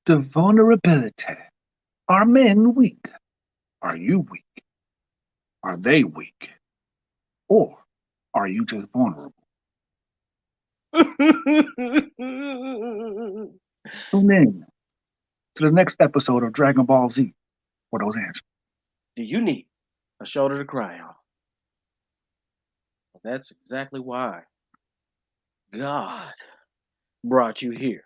the vulnerability. Are men weak? Are you weak? Are they weak? Or are you just vulnerable? Tune in to the next episode of Dragon Ball Z for those answers. Do you need a shoulder to cry on? Well, that's exactly why God brought you here.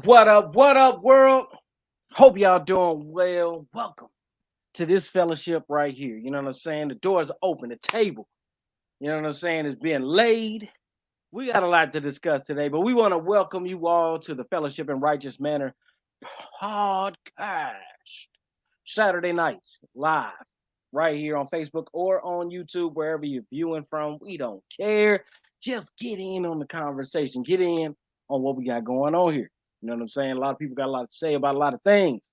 What up, world? Hope y'all doing well. Welcome to this fellowship right here. You know what I'm saying? The doors are open, the table, you know what I'm saying, is being laid. We got a lot to discuss today, but we want to welcome you all to the Fellowship in Righteous Manner podcast. Saturday nights, live, right here on Facebook or on YouTube, wherever you're viewing from. We don't care. Just get in on the conversation. Get in on what we got going on here. You know what I'm saying? A lot of people got a lot to say about a lot of things.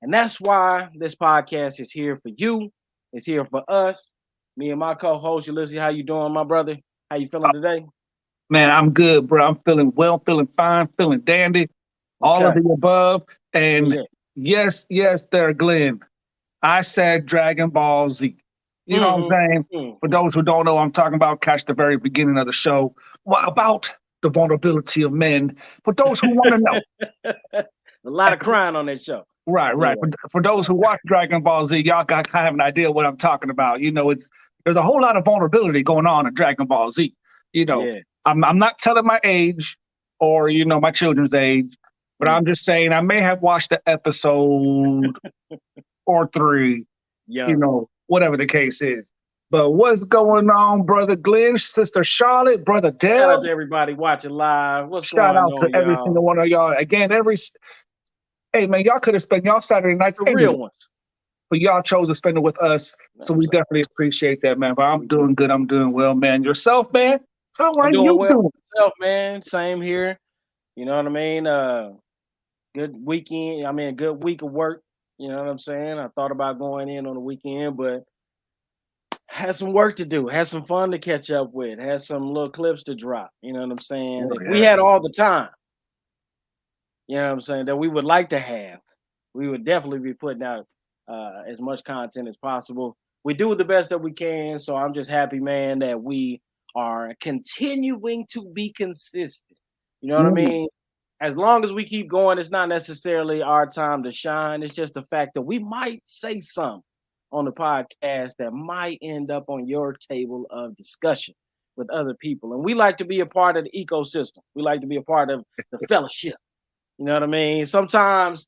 And that's why this podcast is here for you. It's here for us. Me and my co-host, Ulysses. How you doing, my brother? How you feeling today? Man, I'm good, bro. I'm feeling well, feeling fine, feeling dandy, all of the above. And yes, there, Glenn. I said Dragon Ball Z. You know what I'm saying? For those who don't know, I'm talking about, catch the very beginning of the show. What about the vulnerability of men? For those who want to know. A lot of crying on that show. Right. Yeah. For those who watch Dragon Ball Z, y'all got kind of an idea what I'm talking about. You know, there's a whole lot of vulnerability going on in Dragon Ball Z. You know, I'm not telling my age or, you know, my children's age, but I'm just saying I may have watched an episode or three, you know, whatever the case is. But what's going on, Brother Glenn, Sister Charlotte, Brother Dale? Shout out to everybody watching live. Shout out to every single one of y'all. Again, hey, man, y'all could have spent y'all Saturday nights. The real ones. But y'all chose to spend it with us. So we definitely appreciate that, man. But I'm doing good. I'm doing well, man. Yourself, man? How are you doing? Myself, man. Same here. You know what I mean? Good weekend. I mean, a good week of work. You know what I'm saying? I thought about going in on the weekend, but had some work to do. Had some fun to catch up with. Had some little clips to drop. You know what I'm saying? If we had all the time, you know what I'm saying, that we would like to have, we would definitely be putting out as much content as possible. We do the best that we can. So I'm just happy, man, that we are continuing to be consistent. You know what I mean? As long as we keep going, it's not necessarily our time to shine. It's just the fact that we might say something on the podcast that might end up on your table of discussion with other people. And we like to be a part of the ecosystem. We like to be a part of the fellowship. You know what I mean? Sometimes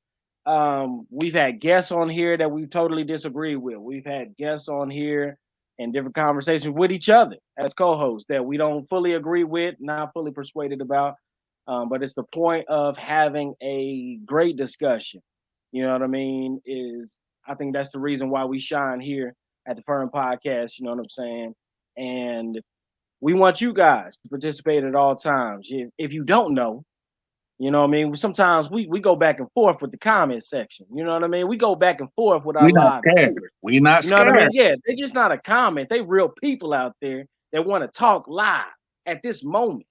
we've had guests on here that we totally disagree with. We've had guests on here and different conversations with each other as co-hosts that we don't fully agree with, not fully persuaded about. But it's the point of having a great discussion. You know what I mean? I think that's the reason why we shine here at the F.I.R.M podcast. You know what I'm saying? And we want you guys to participate at all times. If you don't know, you know what I mean? Sometimes we go back and forth with the comment section. You know what I mean? We go back and forth with our live viewers. We're not scared. You know what I mean? Yeah, they're just not a comment. They real people out there that want to talk live at this moment.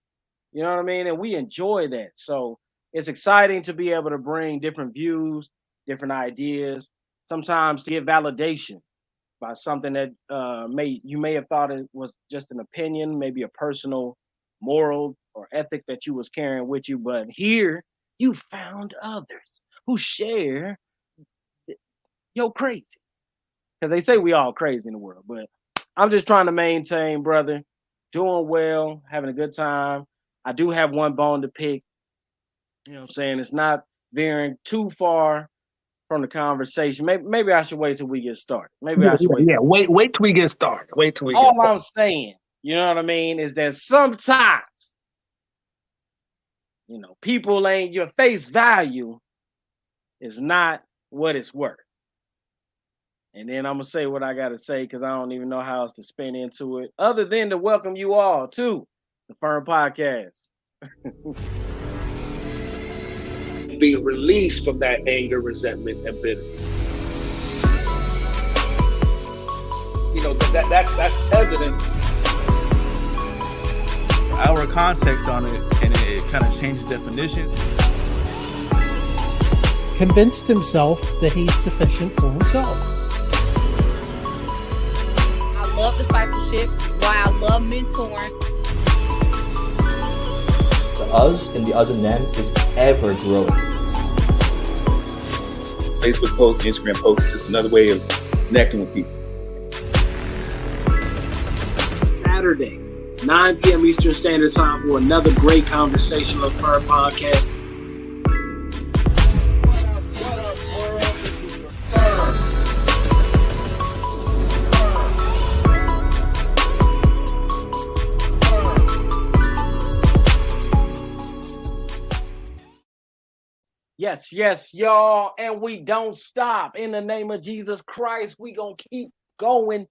You know what I mean? And we enjoy that. So it's exciting to be able to bring different views, different ideas, sometimes to get validation by something that you may have thought it was just an opinion, maybe a personal moral or ethic that you was carrying with you. But here you found others who share your crazy. Because they say we all crazy in the world, but I'm just trying to maintain, brother. Doing well, having a good time. I do have one bone to pick. You know what I'm saying? It's not veering too far from the conversation. Maybe I should wait till we get started. Maybe I should wait. Yeah, wait till we get started. Wait till we All I'm saying, you know what I mean, is that sometimes, you know, people ain't your face value is not what it's worth. And then I'm gonna say what I gotta say because I don't even know how else to spin into it, other than to welcome you all to the F.I.R.M podcast. Be released from that anger, resentment, and bitterness. You know, that's evident. Our context on it, and it kind of changed the definition. Convinced himself that he's sufficient for himself. I love discipleship. Why I love mentoring. The us and the us and them is ever growing. Facebook posts, Instagram posts, just another way of connecting with people. Saturday, 9 p.m. Eastern Standard Time for another great conversation of F.I.R.M podcast. Yes, y'all, and we don't stop. In the name of Jesus Christ, we gonna keep going.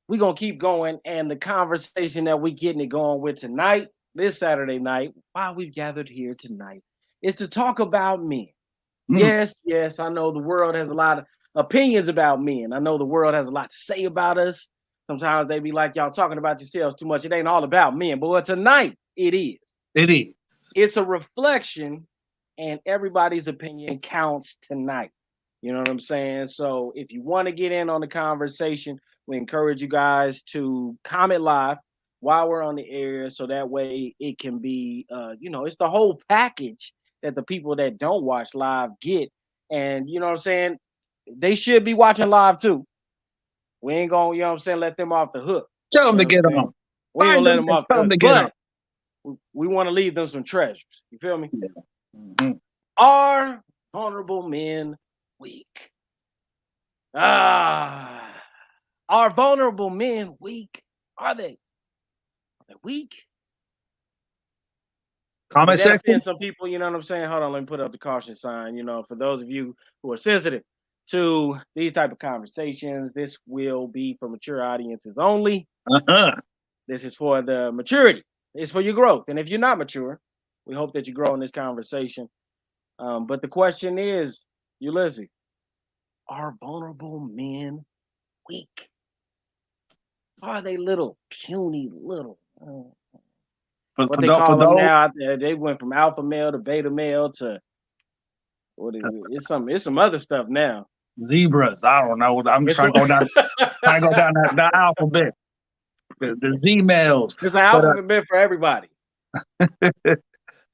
We're going to keep going, and the conversation that we're getting it going with tonight, this Saturday night, why we've gathered here tonight, is to talk about men. Yes, I know the world has a lot of opinions about men. I know the world has a lot to say about us. Sometimes they be like, y'all talking about yourselves too much. It ain't all about men, but tonight, it is. It is. It's a reflection, and everybody's opinion counts tonight. You know what I'm saying? So if you want to get in on the conversation, we encourage you guys to comment live while we're on the air, so that way it can be, it's the whole package that the people that don't watch live get. And you know what I'm saying? They should be watching live too. We ain't gonna, you know what I'm saying, let them off the hook. Tell them to get on. We ain't gonna let them off the hook, but we want to leave them some treasures. You feel me? Yeah. Mm-hmm. Are vulnerable men weak? Are vulnerable men weak? Are they weak? Comment section. Some people, you know what I'm saying? Hold on, let me put up the caution sign. You know, for those of you who are sensitive to these type of conversations, this will be for mature audiences only. This is for the maturity. It's for your growth. And if you're not mature, we hope that you grow in this conversation. But the question is, Ulysses, are vulnerable men weak? Are they little puny little? What they call them now out there? They went from alpha male to beta male to what is it? It's some other stuff now. Zebras. I don't know. I'm trying to go down that alphabet. The Z males. It's an alphabet for everybody.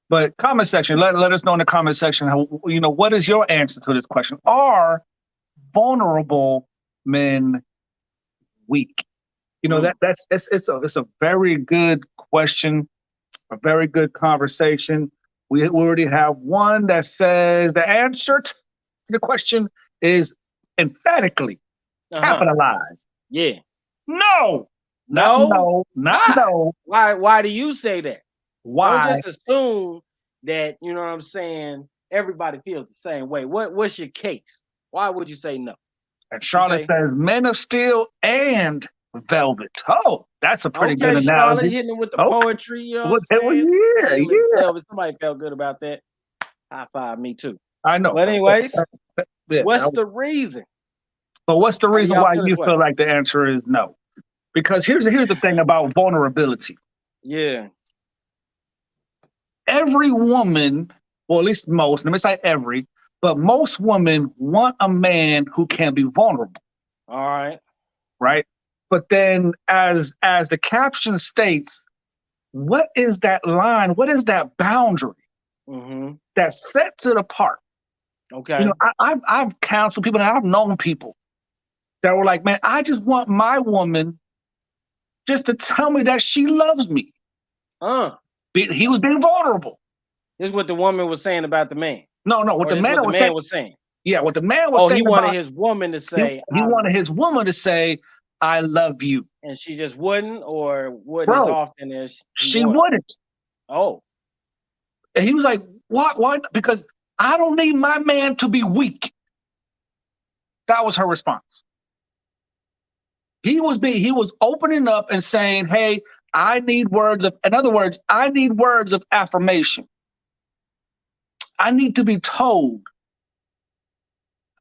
But comment section, let us know in the comment section how, what is your answer to this question? Are vulnerable men weak? It's a very good question, a very good conversation. We already have one that says the answer to the question is emphatically capitalized. Yeah. No. Why do you say that? Why? Don't just assume that, you know what I'm saying, everybody feels the same way. What's your case? Why would you say no? And Charlotte says Men of Steel and Velvet. Oh, that's a pretty good analogy. Charlotte hitting it with the poetry. You know what I'm saying? Yeah. Somebody felt good about that. High five, me too. I know. But anyways, what's the reason? But what's the reason why you feel like the answer is no? Because here's the thing about vulnerability. Yeah. Every woman, or at least most, let me say every, but most women want a man who can be vulnerable. All right. Right? But then as the caption states, what is that line? What is that boundary that sets it apart? Okay. I've counseled people and I've known people that were like, man, I just want my woman just to tell me that she loves me. He was being vulnerable. This is what the woman was saying about the man. No, what the man was saying. Yeah, what the man was saying. He wanted his woman to say. He wanted his woman to say, "I love you," and she just wouldn't, or wouldn't as often as she wouldn't. Oh, and he was like, "What? Why? Because I don't need my man to be weak." That was her response. He was opening up and saying, "Hey, I need words of. In other words, I need words of affirmation. I need to be told,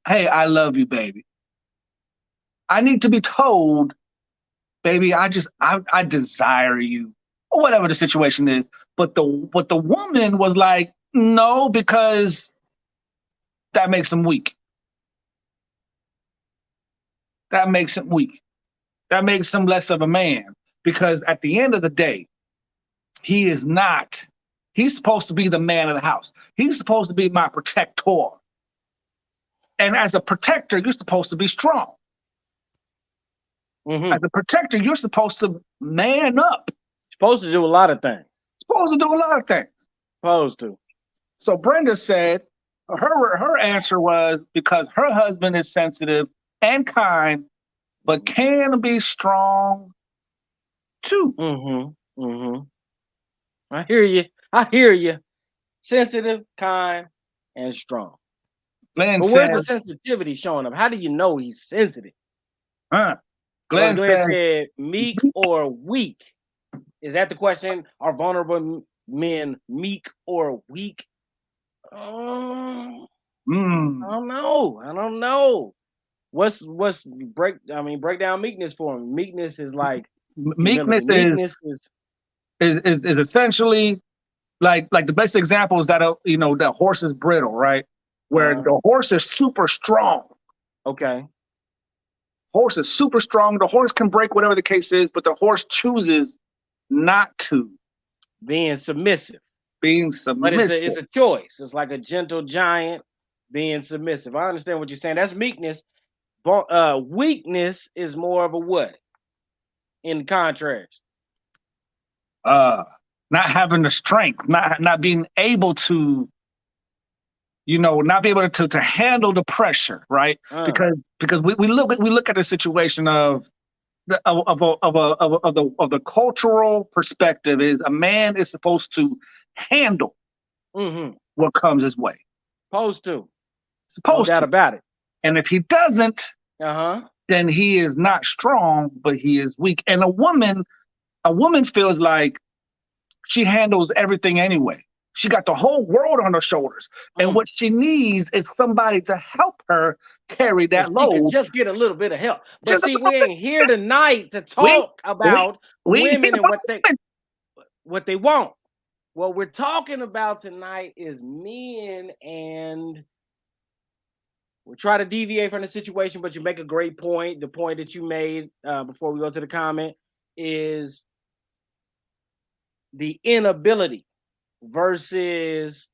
hey, I love you, baby. I need to be told, baby, I desire you," or whatever the situation is. But the woman was like, no, because that makes him weak. That makes him weak. That makes him less of a man. Because at the end of the day, he is not. He's supposed to be the man of the house. He's supposed to be my protector. And as a protector, you're supposed to be strong. As a protector, you're supposed to man up. Supposed to do a lot of things. Supposed to. So Brenda said her answer was because her husband is sensitive and kind, but can be strong too. I hear you. Sensitive, kind, and strong. Glenn but said, where's the sensitivity showing up? How do you know he's sensitive? Glenn said meek or weak. Is that the question? Are vulnerable men meek or weak? I don't know. Break down meekness for him. Meekness is like meekness is essentially like the best example is that the horse is brittle, right? Where the horse is super strong. Okay. Horse is super strong. The horse can break whatever the case is, but the horse chooses not to. Being submissive. But it's a choice. It's like a gentle giant being submissive. I understand what you're saying. That's meekness. Weakness is more of a what? In contrast. Not having the strength, not being able to, not be able to handle the pressure, right? Because we look at the situation of the cultural perspective is a man is supposed to handle what comes his way. Supposed to. No doubt about it. And if he doesn't, then he is not strong, but he is weak. And a woman feels like she handles everything anyway. She got the whole world on her shoulders. And what she needs is somebody to help her carry that load. She can just get a little bit of help. But see, we ain't here tonight to talk about women and what they want. What we're talking about tonight is men, and we'll try to deviate from the situation, but you make a great point. The point that you made before we go to the comment is the inability versus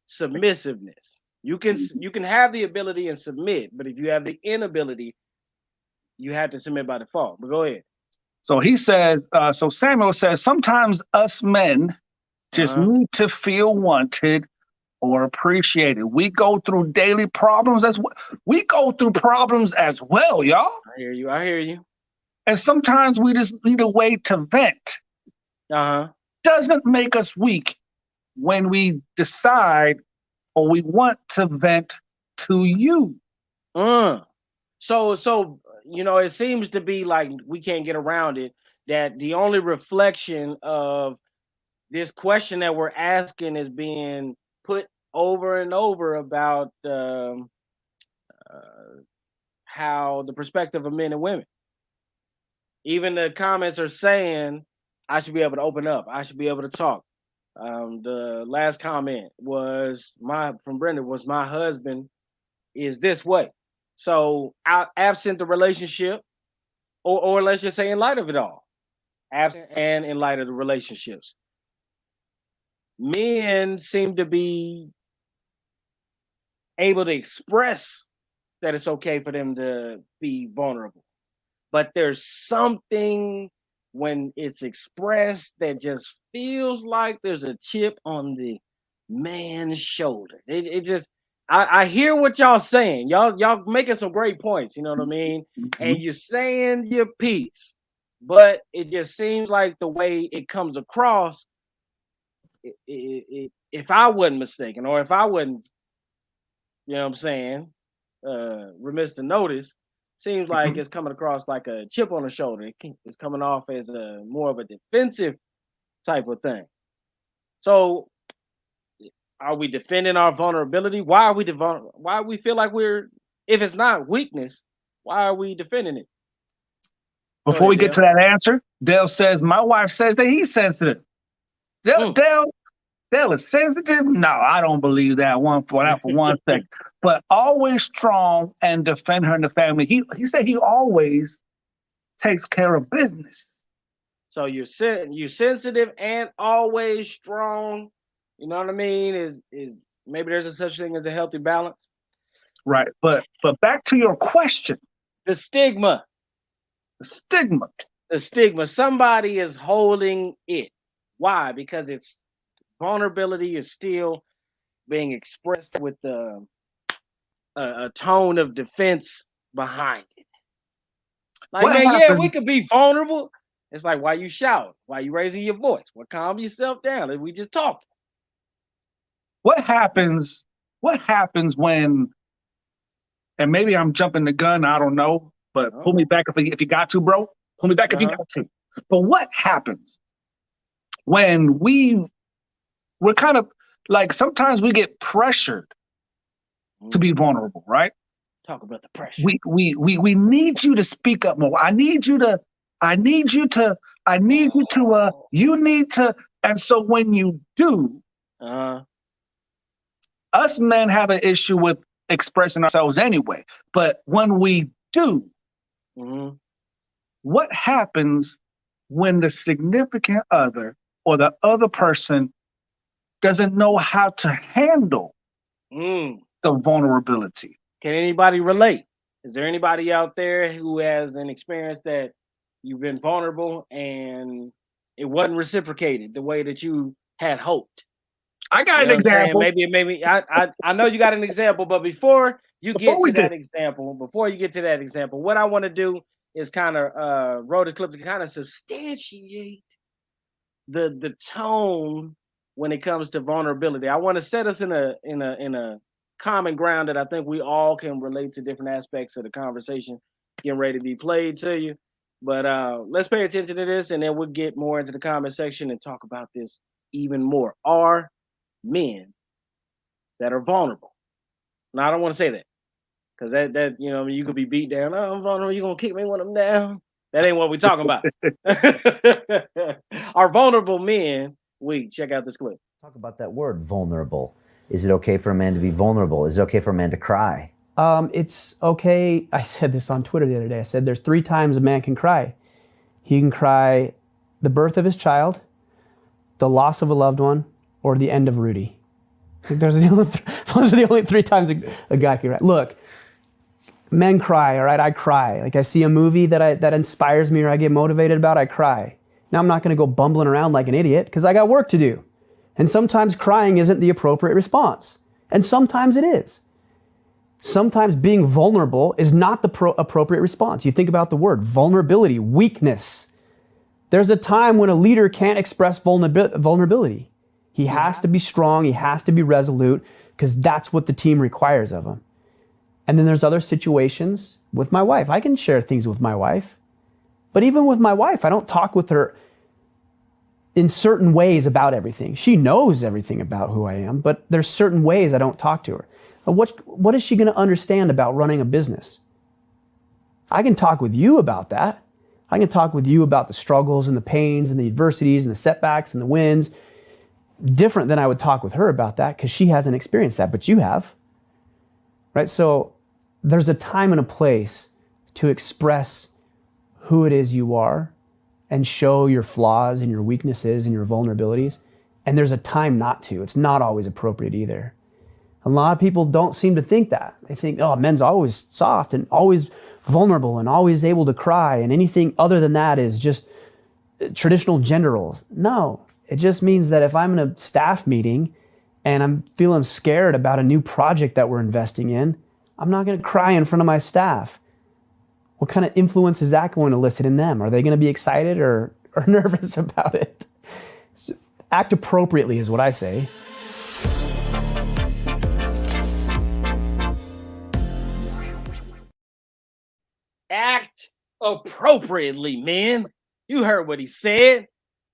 submissiveness. You can have the ability and submit, but if you have the inability, you have to submit by default. But go ahead. So he says, so Samuel says, sometimes us men just need to feel wanted or appreciated. We go through daily problems as well. We go through problems as well, y'all. I hear you. And sometimes we just need a way to vent. Doesn't make us weak when we decide or we want to vent to you. So it seems to be like we can't get around it, that the only reflection of this question that we're asking is being put over and over about how the perspective of men and women. Even the comments are saying, I should be able to open up. I should be able to talk. The last comment was from Brenda was, my husband is this way. So absent the relationship, or let's just say in light of it all, absent and in light of the relationships, men seem to be able to express that it's okay for them to be vulnerable. But there's something when it's expressed that just feels like there's a chip on the man's shoulder. It just, I hear what y'all saying. Y'all making some great points, you know what I mean? And you're saying your piece, but it just seems like the way it comes across, if I wasn't mistaken, or if I wasn't, you know what I'm saying, remiss to notice, seems like it's coming across like a chip on the shoulder. It's coming off as a more of a defensive type of thing. So are we defending our vulnerability? Why are we why we feel like if it's not weakness, why are we defending it? Before we get to that answer, Dale says, my wife says that he's sensitive. Dale is sensitive? No, I don't believe that for one second. But always strong and defend her and the family. He said he always takes care of business. So you're sensitive and always strong. You know what I mean? Is maybe there's a such thing as a healthy balance? Right. But back to your question. The stigma. Somebody is holding it. Why? Because it's vulnerability is still being expressed with a tone of defense behind it. Like, what man, happens? Yeah, we could be vulnerable. It's like, why you shouting? Why you raising your voice? Well, calm yourself down. We just talking. What happens when, and maybe I'm jumping the gun, I don't know, but pull me back if you got to, bro. Pull me back if you got to. But what happens when we're kind of like, sometimes we get pressured to be vulnerable, right? Talk about the pressure. We need you to speak up more. You need to, and so when you do, us men have an issue with expressing ourselves anyway. But when we do, what happens when the significant other or the other person doesn't know how to handle the vulnerability? Can anybody relate? Is there anybody out there who has an experience that you've been vulnerable and it wasn't reciprocated the way that you had hoped? I got an example. Maybe I know you got an example, but before you get to that example, what I want to do is kind of roll this clip to kind of substantiate the tone when it comes to vulnerability. I want to set us in a common ground that I think we all can relate to different aspects of the conversation getting ready to be played to you. But let's pay attention to this, and then we'll get more into the comment section and talk about this even more. Are men that are vulnerable? Now, I don't want to say that, because that you know, you could be beat down. Oh, I'm vulnerable. You gonna kick me when I'm down? That ain't what we're talking about. Are vulnerable men weak? Check out this clip. Talk about that word, vulnerable. Is it okay for a man to be vulnerable? Is it okay for a man to cry? It's okay. I said this on Twitter the other day. I said there's 3 times a man can cry. He can cry the birth of his child, the loss of a loved one, or the end of Rudy. Those are the only 3 times a guy can cry. Look, men cry, all right? I cry. Like, I see a movie that inspires me or I get motivated about, I cry. Now, I'm not going to go bumbling around like an idiot because I got work to do. And sometimes crying isn't the appropriate response. And sometimes it is. Sometimes being vulnerable is not the appropriate response. You think about the word vulnerability, weakness. There's a time when a leader can't express vulnerability. He has to be strong. He has to be resolute because that's what the team requires of him. And then there's other situations with my wife. I can share things with my wife. But even with my wife, I don't talk with her in certain ways about everything. She knows everything about who I am, but there's certain ways I don't talk to her. What is she going to understand about running a business? I can talk with you about that. I can talk with you about the struggles and the pains and the adversities and the setbacks and the wins. Different than I would talk with her about that because she hasn't experienced that, but you have. Right? So there's a time and a place to express who it is you are and show your flaws and your weaknesses and your vulnerabilities. And there's a time not to. It's not always appropriate either. A lot of people don't seem to think that. They think, oh, men's always soft and always vulnerable and always able to cry, and anything other than that is just traditional gender roles. No, it just means that if I'm in a staff meeting and I'm feeling scared about a new project that we're investing in, I'm not going to cry in front of my staff. What kind of influence is that going to elicit in them? Are they going to be excited or nervous about it? So act appropriately is what I say. Act appropriately, man. You heard what he said.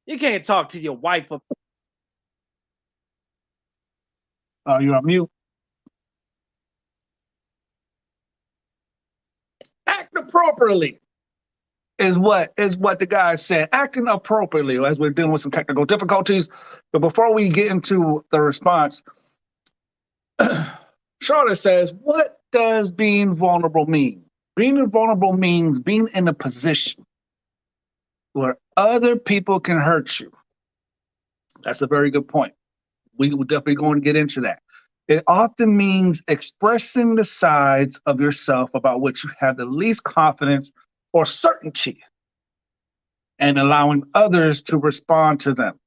You can't talk to your wife. You're on mute. Act appropriately is what the guy said. Acting appropriately as we're dealing with some technical difficulties. But before we get into the response, Charlotte says, what does being vulnerable mean? Being vulnerable means being in a position where other people can hurt you. That's a very good point. We will definitely going to get into that. It often means expressing the sides of yourself about which you have the least confidence or certainty and allowing others to respond to them.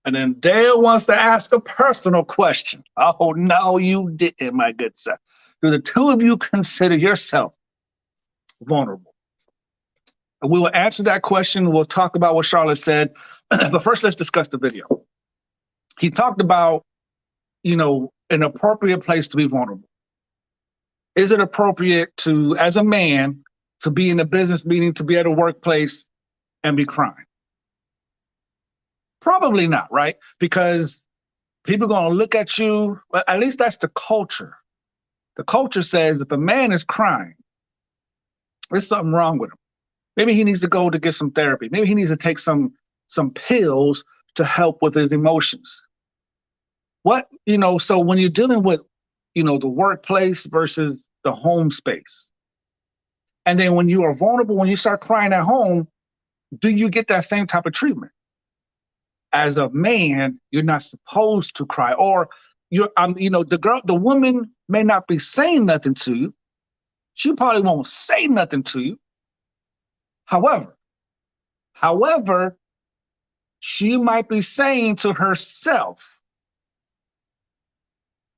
And then Dale wants to ask a personal question. Oh, no, you didn't, my good sir. Do the two of you consider yourself vulnerable? And we will answer that question. We'll talk about what Charlotte said. But first, let's discuss the video. He talked about, an appropriate place to be vulnerable. Is it appropriate to, as a man, to be in a business meeting, to be at a workplace and be crying? Probably not, right? Because people are going to look at you, well, at least that's the culture. The culture says if a man is crying, there's something wrong with him. Maybe he needs to go to get some therapy. Maybe he needs to take some pills to help with his emotions. So when you're dealing with, the workplace versus the home space, and then when you are vulnerable, when you start crying at home, do you get that same type of treatment? As a man, you're not supposed to cry, or the woman may not be saying nothing to you. She probably won't say nothing to you. However, she might be saying to herself,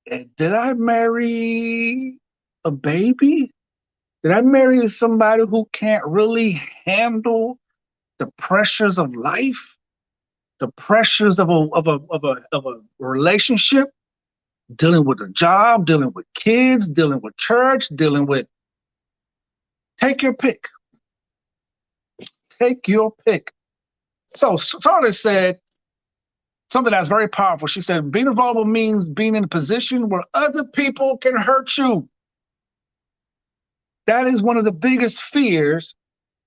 did I marry a baby? Did I marry somebody who can't really handle the pressures of life, the pressures of a relationship, dealing with a job, dealing with kids, dealing with church, take your pick. Take your pick. So Charlotte said something that's very powerful. She said, being vulnerable means being in a position where other people can hurt you. That is one of the biggest fears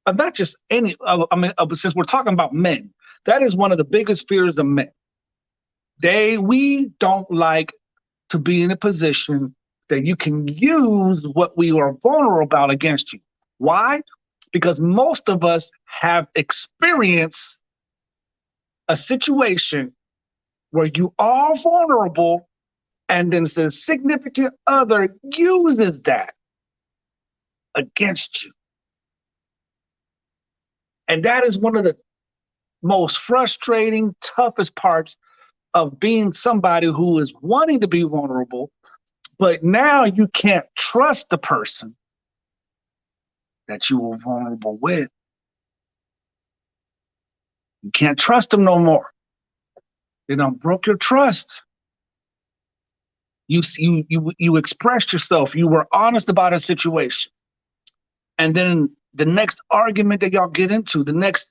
of not just since we're talking about men, that is one of the biggest fears of men. We don't like to be in a position that you can use what we are vulnerable about against you. Why? Because most of us have experienced a situation where you are vulnerable and then the significant other uses that against you. And that is one of the most frustrating, toughest parts of being somebody who is wanting to be vulnerable, but now you can't trust the person that you were vulnerable with. You can't trust them no more. They done broke your trust. You expressed yourself. You were honest about a situation. And then the next argument that y'all get into, the next,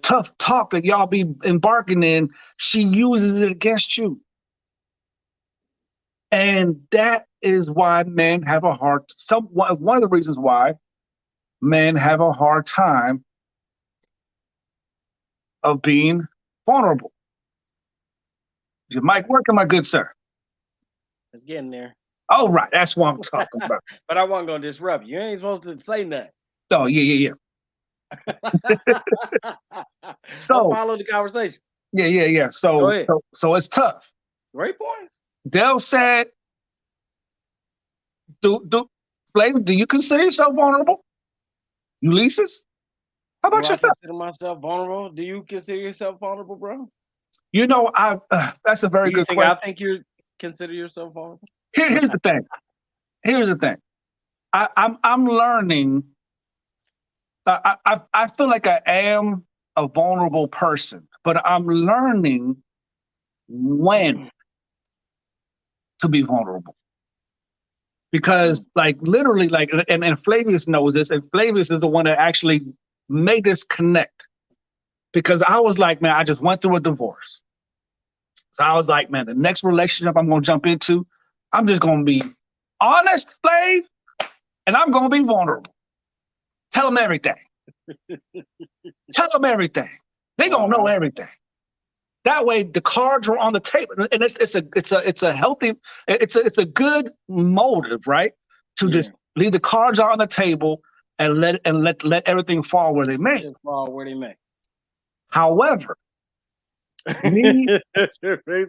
tough talk that y'all be embarking in, she uses it against you. And that is why men have a one of the reasons why men have a hard time of being vulnerable. Is your mic working, my good sir? It's getting there. Oh, right. That's what I'm talking about. But I wasn't going to disrupt you. You ain't supposed to say nothing. Oh, yeah. So I'll follow the conversation. Yeah. So it's tough. Great point. Dell said, Flavor, do you consider yourself vulnerable? Ulysses? How about Do I yourself? consider myself vulnerable? Do you consider yourself vulnerable, bro? You know, that's a very good question. I think you consider yourself vulnerable. Here's the thing. Here's the thing. I'm learning. I feel like I am a vulnerable person, but I'm learning when to be vulnerable. Because like literally, like, and Flavius knows this, and Flavius is the one that actually made this connect. Because I was like, man, I just went through a divorce. So I was like, man, the next relationship I'm gonna jump into, I'm just gonna be honest, Flav, and I'm gonna be vulnerable. Tell them everything. Tell them everything. They gonna know everything. That way, the cards are on the table, and it's a healthy, it's a good motive, right? To just leave the cards on the table and let everything fall where they may. Fall where they may. However, they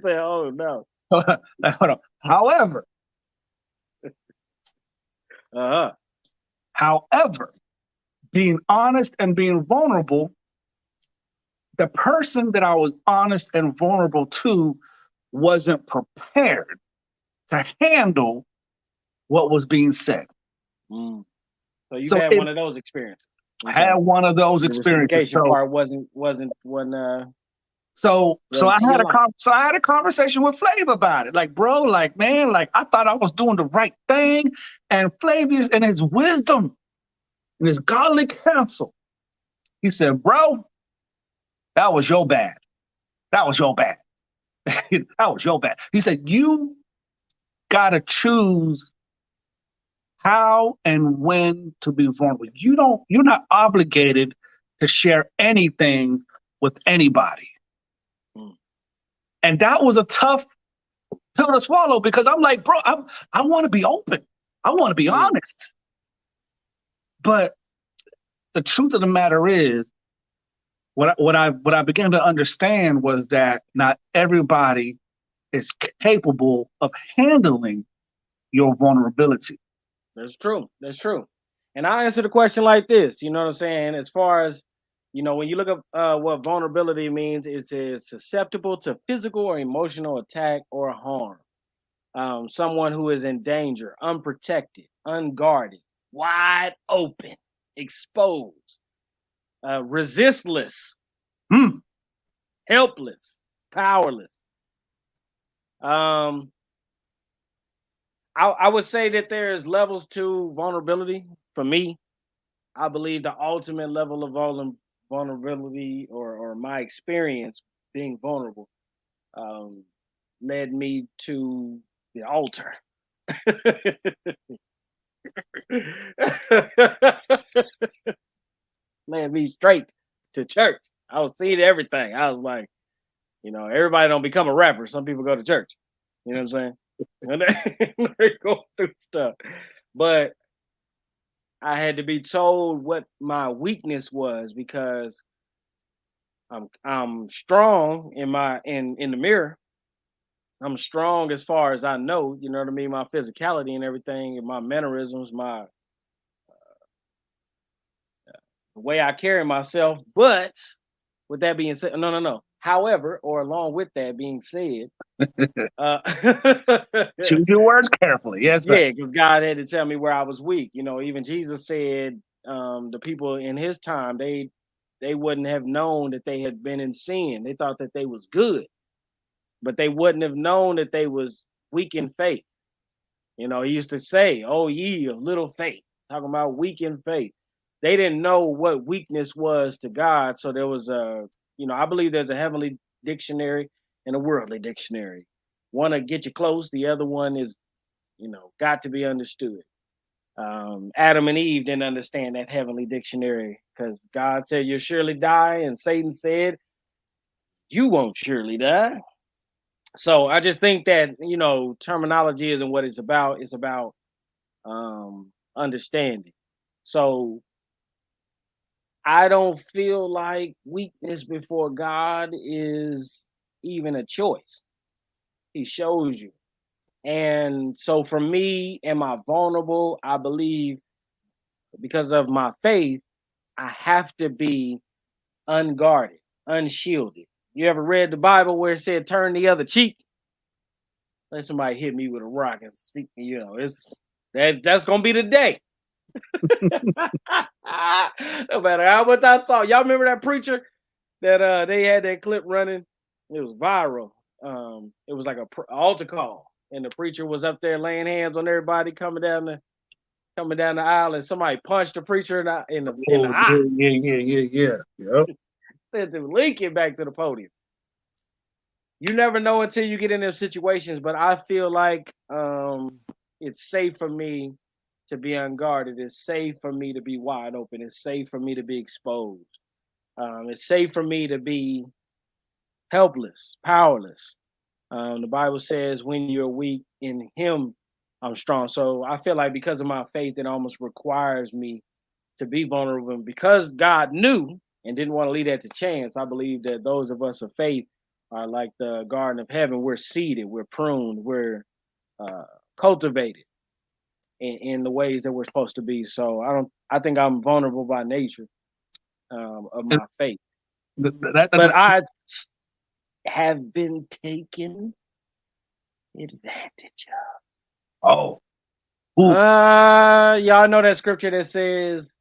say, "Oh no." Hold on. However, however, being honest and being vulnerable, the person that I was honest and vulnerable to wasn't prepared to handle what was being said. So you had one of those experiences. I had one of those experiences. The part wasn't So I had a conversation with Flav about it. Like, bro, like, man, like, I thought I was doing the right thing. And Flavius, in his wisdom and his godly counsel, he said, bro, that was your bad. That was your bad. That was your bad. He said, you got to choose how and when to be vulnerable. You're not obligated to share anything with anybody. And that was a tough pill to swallow, because I'm like, bro, I want to be open. I want to be honest. But the truth of the matter is, what I began to understand was that not everybody is capable of handling your vulnerability. That's true. That's true. And I answer the question like this. You know what I'm saying? As far as, you know, when you look up what vulnerability means, it's susceptible to physical or emotional attack or harm. Someone who is in danger, unprotected, unguarded, wide open, exposed, resistless, helpless, powerless. I would say that there's levels to vulnerability. For me, I believe the ultimate level of vulnerability, or my experience being vulnerable, led me to the altar. Led me straight to church. I was seeing everything. I was like, you know, everybody don't become a rapper. Some people go to church. You know what I'm saying? And they go through stuff. But I had to be told what my weakness was, because I'm strong in the mirror. I'm strong as far as I know, you know what I mean? My physicality and everything, and my mannerisms, my the way I carry myself. But with that being said, no. However, or along with that being said, choose your words carefully. Yes, sir. Yeah, because God had to tell me where I was weak. You know, even Jesus said the people in his time, they wouldn't have known that they had been in sin. They thought that they was good, but they wouldn't have known that they was weak in faith. You know, he used to say, "Oh, ye of little faith," talking about weak in faith. They didn't know what weakness was to God. So there was I believe there's a heavenly dictionary and a worldly dictionary. One to get you close. The other one is, got to be understood. Adam and Eve didn't understand that heavenly dictionary, because God said, "You'll surely die," and Satan said, "You won't surely die." So I just think that, terminology isn't what it's about. It's about understanding. So I don't feel like weakness before God is even a choice. He shows you. And so for me, am I vulnerable? I believe because of my faith, I have to be unguarded, unshielded. You ever read the Bible where it said turn the other cheek? Let somebody hit me with a rock and stick, that's gonna be the day. No matter how much I talk. Y'all remember that preacher that they had that clip running? It was viral. It was like a altar call, and the preacher was up there laying hands on everybody coming down the aisle, and somebody punched the preacher in the eye. Yeah. Yep. Sent them leaking back to the podium. You never know until you get in those situations, but I feel like it's safe for me to be unguarded. It's safe for me to be wide open. It's safe for me to be exposed. It's safe for me to be helpless, powerless. The Bible says when you're weak in him, I'm strong. So I feel like because of my faith, it almost requires me to be vulnerable. And because God knew and didn't want to leave that to chance, I believe that those of us of faith are like the garden of heaven. We're seeded, we're pruned, we're cultivated in the ways that we're supposed to be. So I think I'm vulnerable by nature of my faith. But I have been taken advantage of. Y'all know that scripture that says,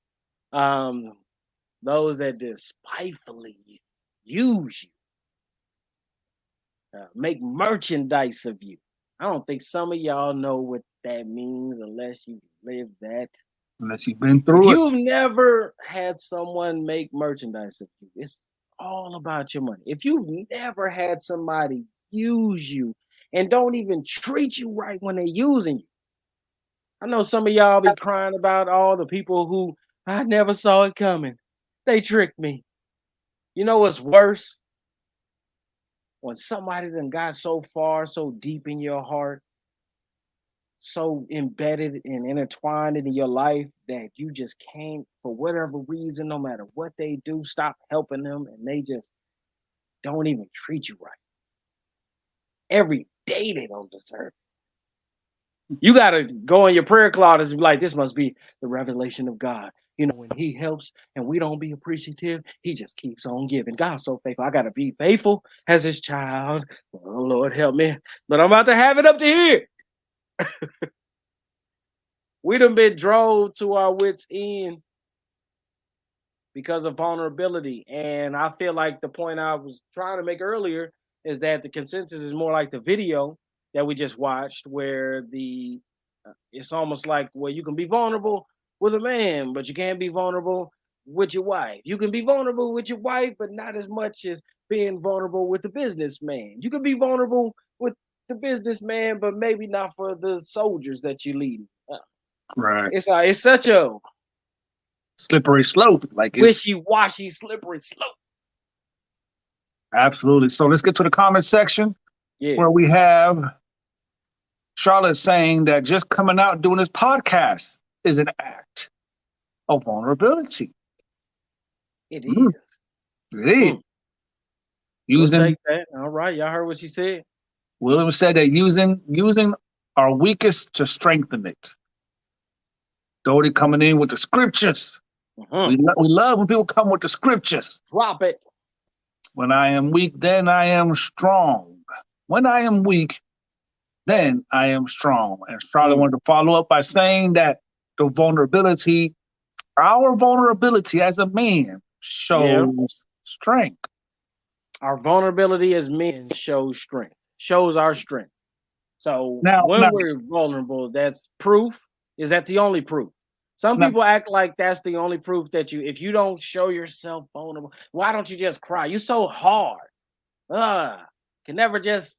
those that despitefully use you, make merchandise of you. I don't think some of y'all know what that means unless you live that. Unless you've been through it. You've never had someone make merchandise of you. It's all about your money. If you've never had somebody use you and don't even treat you right when they're using you. I know some of y'all be crying about all the people who I never saw it coming. They tricked me. You know what's worse? When somebody done got so far, so deep in your heart, so embedded and intertwined into your life that you just can't, for whatever reason, no matter what they do, stop helping them, and they just don't even treat you right. Every day they don't deserve it. You got to go in your prayer closet and be like, this must be the revelation of God. You know, when he helps and we don't be appreciative, he just keeps on giving. God's so faithful. I got to be faithful as his child. Oh, Lord, help me. But I'm about to have it up to here. We done been drove to our wits' end because of vulnerability. And I feel like the point I was trying to make earlier is that the consensus is more like the video that we just watched, where it's almost like, well, you can be vulnerable with a man, but you can't be vulnerable with your wife. You can be vulnerable with your wife, but not as much as being vulnerable with the businessman. You can be vulnerable with the businessman, but maybe not for the soldiers that you lead. Right. It's such a slippery slope, like wishy-washy, slippery slope. Absolutely. So let's get to the comment section, where we have Charlotte saying that just coming out doing this podcast is an act of vulnerability. It is. It is. We'll take that. All right, y'all heard what she said. William said that using our weakest to strengthen it. Doty coming in with the scriptures. We love when people come with the scriptures. Drop it. When I am weak, then I am strong. When I am weak, then I am strong. And Charlotte wanted to follow up by saying that the vulnerability, our vulnerability as a man, shows strength. Our vulnerability as men shows strength, shows our strength. So when we're vulnerable, that's proof. Is that the only proof? Some people act like that's the only proof that if you don't show yourself vulnerable, why don't you just cry? You're so hard. Can never just,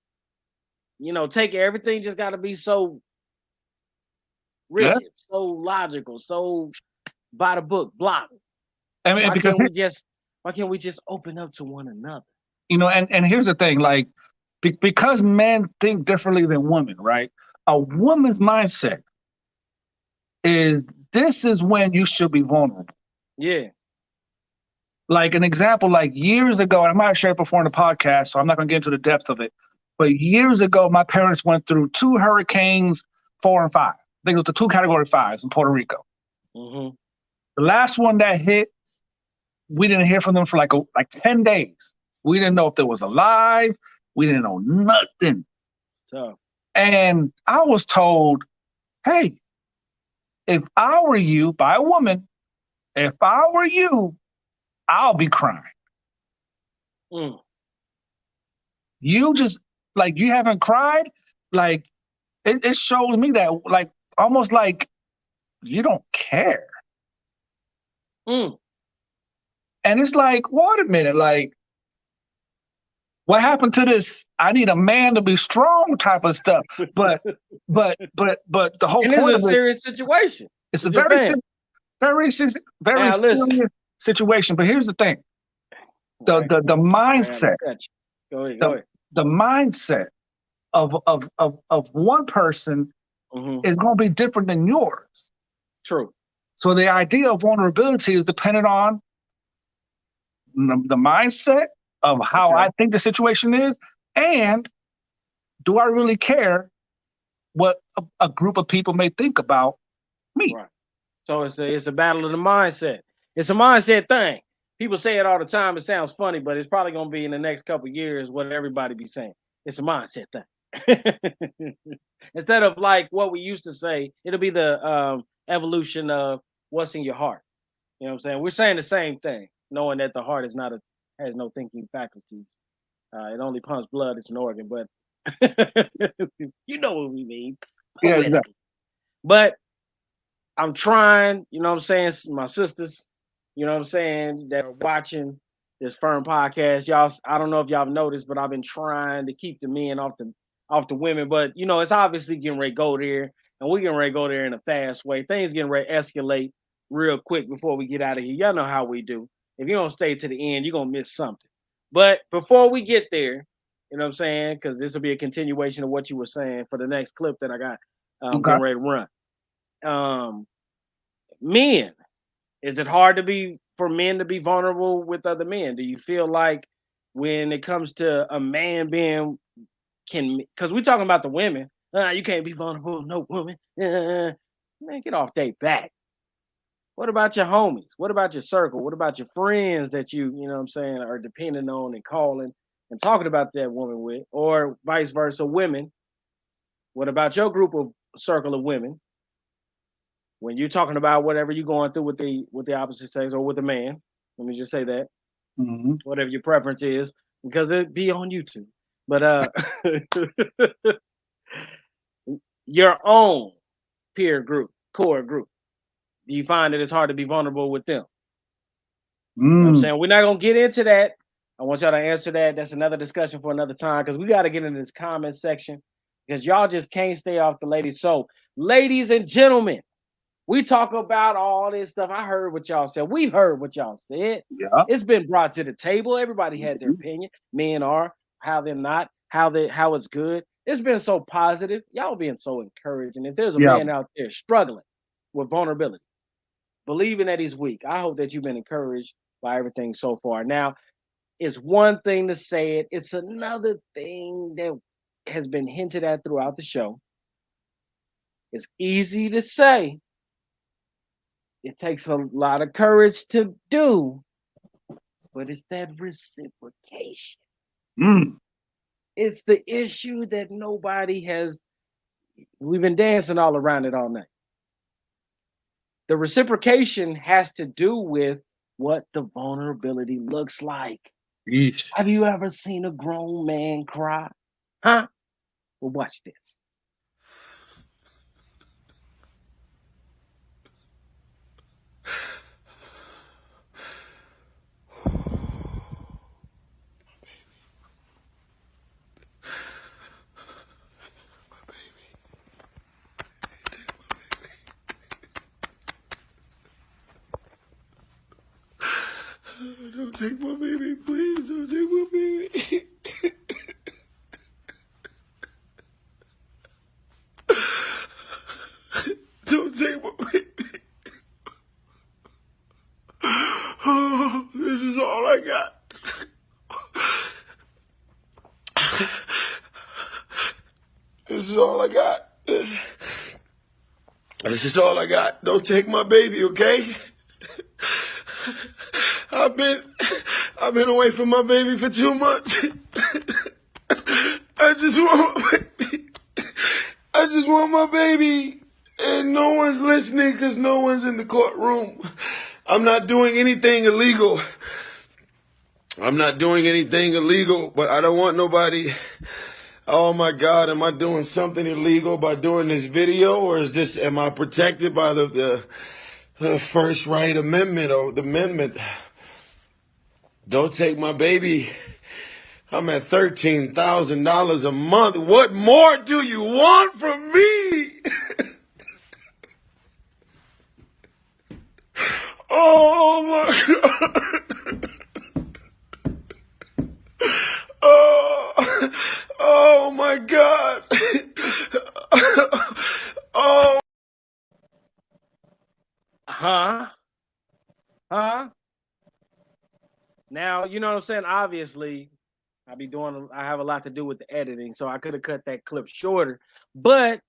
take it. Everything just got to be so rigid, so logical, so by the book, block. I mean, why can't we just open up to one another? And here's the thing, like, because men think differently than women, right? A woman's mindset is this is when you should be vulnerable. Yeah. Like an example, like years ago, and I might have shared it before in the podcast, so I'm not going to get into the depth of it. But years ago, my parents went through 2 hurricanes, 4 and 5. I think it was the 2 category 5s in Puerto Rico. Mm-hmm. The last one that hit, we didn't hear from them for like 10 days. We didn't know if they was alive. We didn't know nothing. So, and I was told, hey, if I were you, by a woman, if I were you, I'll be crying. You just, like, you haven't cried? Like, it shows me that, like, almost like you don't care. And it's like, wait a minute, like, what happened to this? I need a man to be strong type of stuff. But the whole and point it's a of serious situation. It's a very serious situation. But here's the thing: the mindset, Go ahead. The mindset of one person is going to be different than yours. True. So the idea of vulnerability is dependent on the mindset of how I think the situation is, and do I really care what a group of people may think about me? Right. So it's a battle of the mindset. It's a mindset thing. People say it all the time. It sounds funny, but it's probably going to be in the next couple of years what everybody be saying. It's a mindset thing. Instead of like what we used to say, it'll be the evolution of what's in your heart. You know what I'm saying? We're saying the same thing, knowing that the heart is has no thinking faculties. It only pumps blood. It's an organ, but you know what we mean. Yeah, exactly. But I'm trying, you know what I'm saying? My sisters, you know what I'm saying, that are watching this F.I.R.M podcast. Y'all, I don't know if y'all have noticed, but I've been trying to keep the men off the women. But, you know, it's obviously getting ready to go there. And we're getting ready to go there in a fast way. Things getting ready to escalate real quick before we get out of here. Y'all know how we do. If you don't stay to the end, you're going to miss something. But before we get there, you know what I'm saying? Because this will be a continuation of what you were saying for the next clip that I got getting ready to run. Men, is it hard for men to be vulnerable with other men? Do you feel like when it comes to a man being because we're talking about the women, you can't be vulnerable, no woman. Man, get off their back. What about your homies? What about your circle? What about your friends that you know what I'm saying, are depending on and calling and talking about that woman with, or vice versa, women? What about your group of circle of women? When you're talking about whatever you're going through with the opposite sex or with a man, let me just say that, whatever your preference is, because it'd be on YouTube. But your own peer group, core group, do you find that it's hard to be vulnerable with them? You know what I'm saying? We're not going to get into that. I want y'all to answer that. That's another discussion for another time, because we got to get into this comment section, because y'all just can't stay off the ladies. So, ladies and gentlemen, we talk about all this stuff. I heard what y'all said. We've heard what y'all said. Yeah. It's been brought to the table. Everybody had their opinion. Men are, how they're not, how it's good. It's been so positive. Y'all being so encouraging. If there's a man out there struggling with vulnerability, believing that he's weak, I hope that you've been encouraged by everything so far. Now, it's one thing to say it. It's another thing that has been hinted at throughout the show. It's easy to say. It takes a lot of courage to do, but it's that reciprocation. It's the issue that we've been dancing all around it all night. The reciprocation has to do with what the vulnerability looks like. Yeesh. Have you ever seen a grown man cry? Huh? Well, watch this. Don't take my baby, please. Don't take my baby. Don't take my baby. Oh, this is all I got. This is all I got. This is all I got. Don't take my baby, okay? I'll I've been away from my baby for 2 months. I just want my baby, and no one's listening because no one's in the courtroom. I'm not doing anything illegal. But I don't want nobody. Oh my God, am I doing something illegal by doing this video, or am I protected by the First Right Amendment or the amendment? Don't take my baby. I'm at $13,000 a month. What more do you want from me? Oh my God. Oh my God. Oh. Huh? Now, you know what I'm saying? Obviously, I have a lot to do with the editing, so I could have cut that clip shorter. But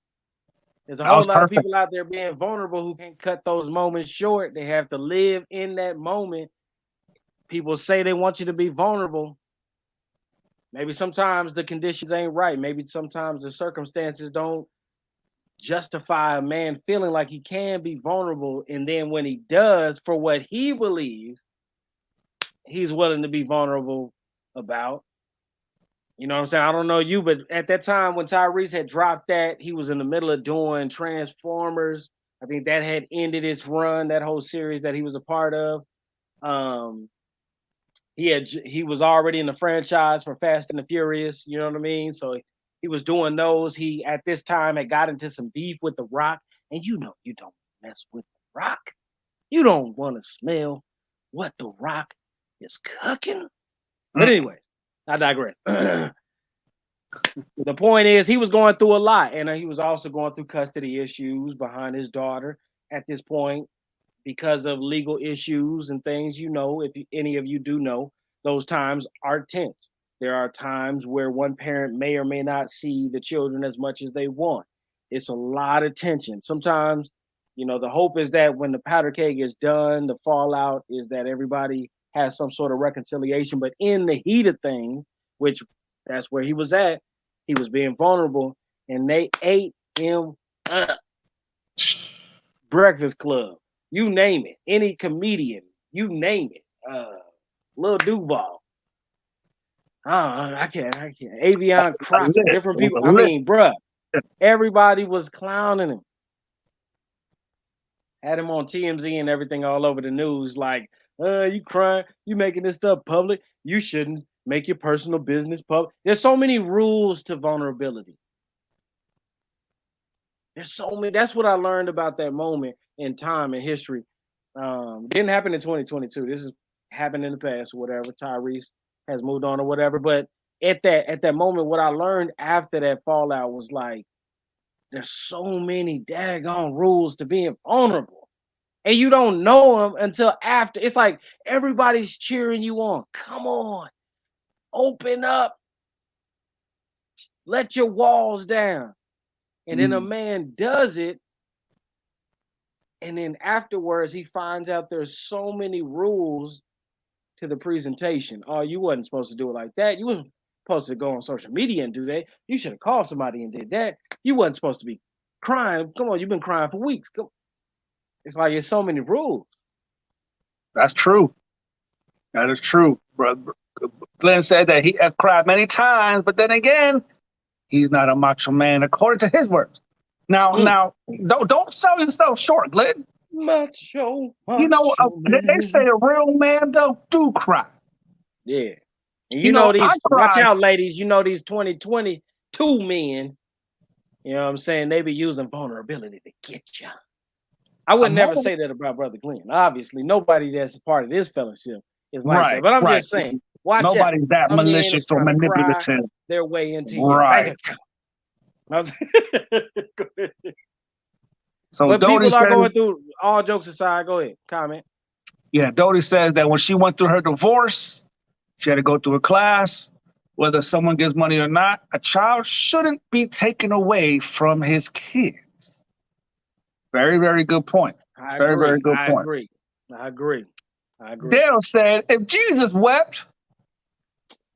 there's a whole lot of people out there being vulnerable who can't cut those moments short. They have to live in that moment. People say they want you to be vulnerable. Maybe sometimes the conditions ain't right. Maybe sometimes the circumstances don't justify a man feeling like he can be vulnerable. And then when he does, for what he believes, he's willing to be vulnerable about. You know what I'm saying? I don't know you, but at that time when Tyrese had dropped that, he was in the middle of doing Transformers. I think that had ended its run, that whole series that he was a part of. He was already in the franchise for Fast and the Furious, you know what I mean? So he was doing those. He, at this time, had got into some beef with The Rock. And you know you don't mess with The Rock. You don't want to smell what The Rock is cooking. But anyway, I digress. The point is, he was going through a lot, and he was also going through custody issues behind his daughter at this point because of legal issues and things. You know, if any of you do know, those times are tense. There are times where one parent may or may not see the children as much as they want. It's a lot of tension. Sometimes, you know, the hope is that when the powder keg is done, the fallout is that everybody has some sort of reconciliation. But in the heat of things, which that's where he was at, he was being vulnerable, and they ate him up. Breakfast Club, you name it. Any comedian, you name it. Lil Duval. I can't. Avion Crockett, different people. I mean, bruh, everybody was clowning him. Had him on TMZ and everything all over the news, like, you crying, you making this stuff public. You shouldn't make your personal business public. There's so many rules to vulnerability. There's so many. That's what I learned about that moment in time and history. Didn't happen in 2022. This has happened in the past or whatever. Tyrese has moved on or whatever. But at that moment, what I learned after that fallout was like, there's so many daggone rules to being vulnerable. And you don't know them until after. It's like everybody's cheering you on. Come on. Open up. Let your walls down. And then a man does it. And then afterwards, he finds out there's so many rules to the presentation. Oh, you wasn't supposed to do it like that. You wasn't supposed to go on social media and do that. You should have called somebody and did that. You wasn't supposed to be crying. Come on, you've been crying for weeks. Come. It's like there's so many rules. That's true. That is true. Glenn said that he had cried many times, but then again, he's not a macho man according to his words. Now, don't sell yourself short, Glenn. Macho. You know, they say a real man do cry. Yeah. And you know these, watch out, ladies. You know these 2022 men, you know what I'm saying? They be using vulnerability to get you. I would never say that about Brother Glenn. Obviously, nobody that's a part of this fellowship is like that. But I'm just saying, watch out. Nobody's that malicious or manipulative. Their way into your bank account. So but people are going through, all jokes aside, go ahead, comment. Yeah, Dodie says that when she went through her divorce, she had to go through a class. Whether someone gives money or not, a child shouldn't be taken away from his kids. Very, very good point. Very good point. I agree. I agree. Dale said, if Jesus wept,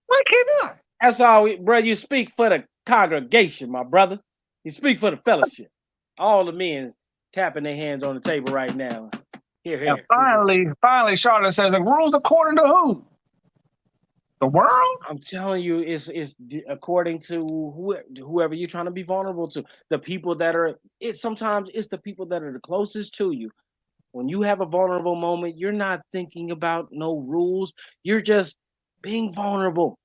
why can't I? That's all, bro. You speak for the congregation, my brother. You speak for the fellowship. All the men tapping their hands on the table right now. Here. And finally, Charlotte says, the rules according to who? The world? I'm telling you, it's according to whoever you're trying to be vulnerable to. The people that are, sometimes it's the people that are the closest to you. When you have a vulnerable moment, you're not thinking about no rules. You're just being vulnerable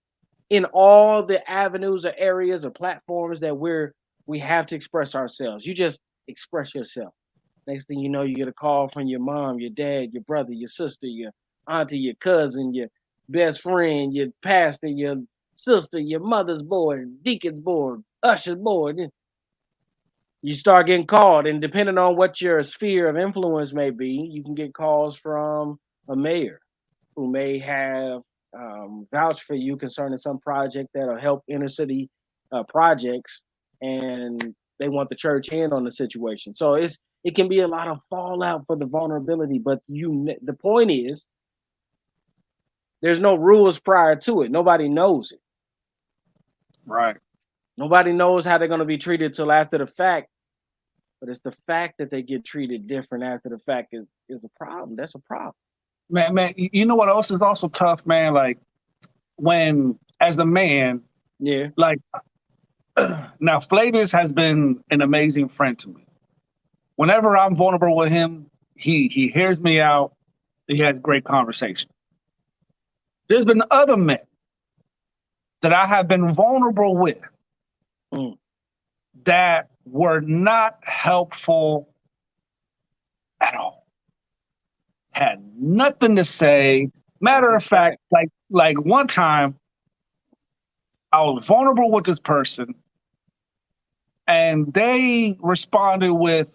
in all the avenues or areas or platforms that we have to express ourselves. You just express yourself. Next thing you know, you get a call from your mom, your dad, your brother, your sister, your auntie, your cousin, your best friend, your pastor, your sister, your mother's boy, deacon's boy, usher's boy. You start getting called, and depending on what your sphere of influence may be, you can get calls from a mayor who may have vouch for you concerning some project that'll help inner city projects, and they want the church in on the situation. So it can be a lot of fallout for the vulnerability, but the point is, there's no rules prior to it. Nobody knows it. Right. Nobody knows how they're going to be treated till after the fact. But it's the fact that they get treated different after the fact is a problem. That's a problem. Man, you know what else is also tough, man? Like, when, as a man, yeah, like, now Flavius has been an amazing friend to me. Whenever I'm vulnerable with him, he hears me out. He has great conversation. There's been other men that I have been vulnerable with that were not helpful at all. Had nothing to say. Matter of fact, like one time, I was vulnerable with this person, and they responded with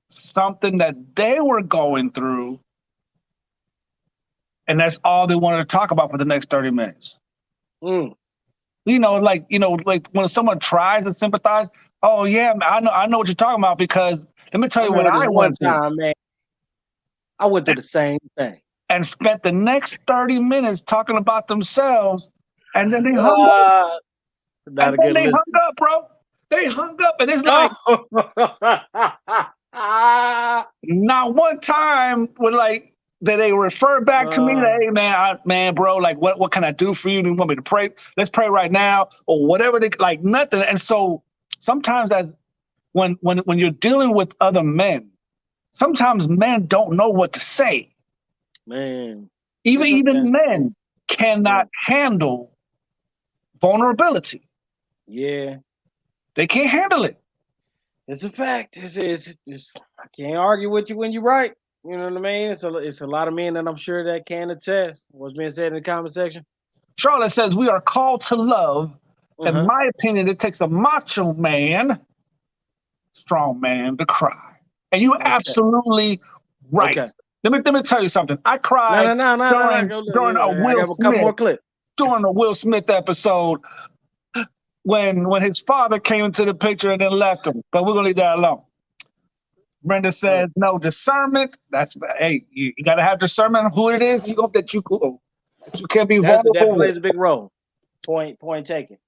something that they were going through, and that's all they wanted to talk about for the next 30 minutes. You know, like when someone tries to sympathize, oh yeah, I know what you're talking about, because let me tell you what I went through. Man, I went through the same thing. And spent the next 30 minutes talking about themselves, and then they hung up. And then they hung up, bro. They hung up, and it's like not one time would like that they refer back to me. Hey man, bro, like what can I do for you? Do you want me to pray? Let's pray right now, or whatever. They like nothing. And so sometimes, as when you're dealing with other men, sometimes men don't know what to say. Man, even men cannot handle vulnerability. Yeah, they can't handle it. It's a fact. It's I can't argue with you when you're right. You know what I mean? It's a lot of men that I'm sure that can attest what's being said in the comment section. Charlotte says we are called to love. In my opinion, it takes a macho man, strong man, to cry. And you're absolutely right. Okay. Let me tell you something. I cried during a Will Smith during a Will Smith episode when his father came into the picture and then left him. But we're gonna leave that alone. Brenda says no discernment. That's you gotta have discernment on who it is. You hope that you can't be vulnerable. That plays a big role. Point taken.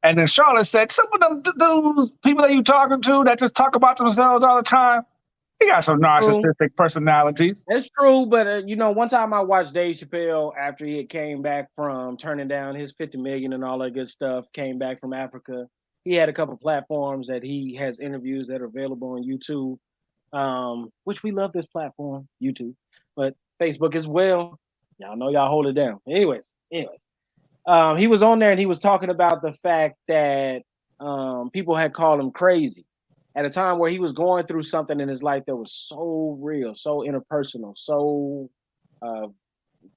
And then Charlotte said, some of them dudes, people that you talking to that just talk about themselves all the time, he got some narcissistic personalities. It's true, but one time I watched Dave Chappelle after he came back from turning down his $50 million and all that good stuff, came back from Africa. He had a couple platforms that he has interviews that are available on YouTube, which we love this platform, YouTube, but Facebook as well. Y'all know y'all hold it down. Anyways. He was on there and he was talking about the fact that people had called him crazy at a time where he was going through something in his life that was so real, so interpersonal, so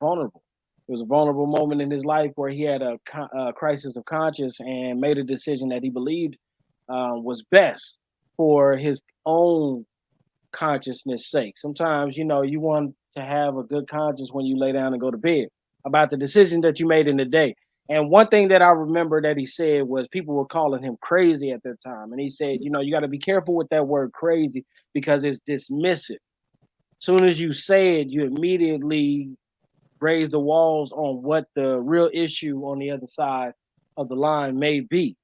vulnerable. It was a vulnerable moment in his life where he had a crisis of conscience and made a decision that he believed was best for his own consciousness sake. Sometimes, you want to have a good conscience when you lay down and go to bed about the decision that you made in the day. And one thing that I remember that he said was people were calling him crazy at that time. And he said, you got to be careful with that word crazy because it's dismissive. As soon as you say it, you immediately raise the walls on what the real issue on the other side of the line may be.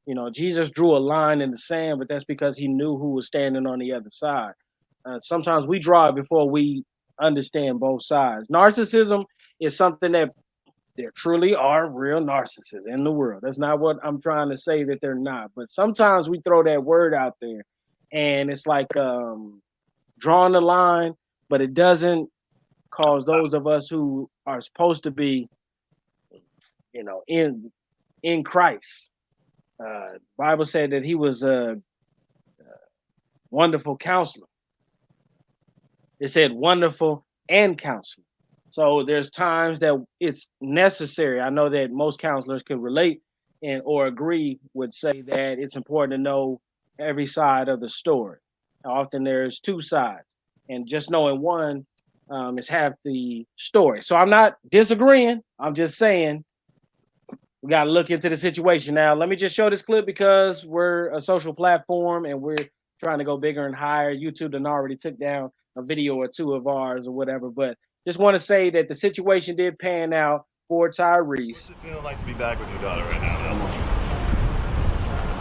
You know, Jesus drew a line in the sand, but that's because he knew who was standing on the other side. Sometimes we draw it before we understand both sides. Narcissism is something that there truly are real narcissists in the world. That's not what I'm trying to say that they're not. But sometimes we throw that word out there and it's like drawing the line, but it doesn't cause those of us who are supposed to be, you know, in Christ. Bible said that he was a wonderful counselor. It said wonderful and counselor. So there's times that it's necessary. I know that most counselors can relate and or agree would say that it's important to know every side of the story. Often there's two sides, and just knowing one is half the story. So I'm not disagreeing. I'm just saying we got to look into the situation. Now, let me just show this clip because we're a social platform and we're trying to go bigger and higher. YouTube done already took down a video or two of ours or whatever, but just want to say that the situation did pan out for Tyrese. What's it feeling like to be back with your daughter right now?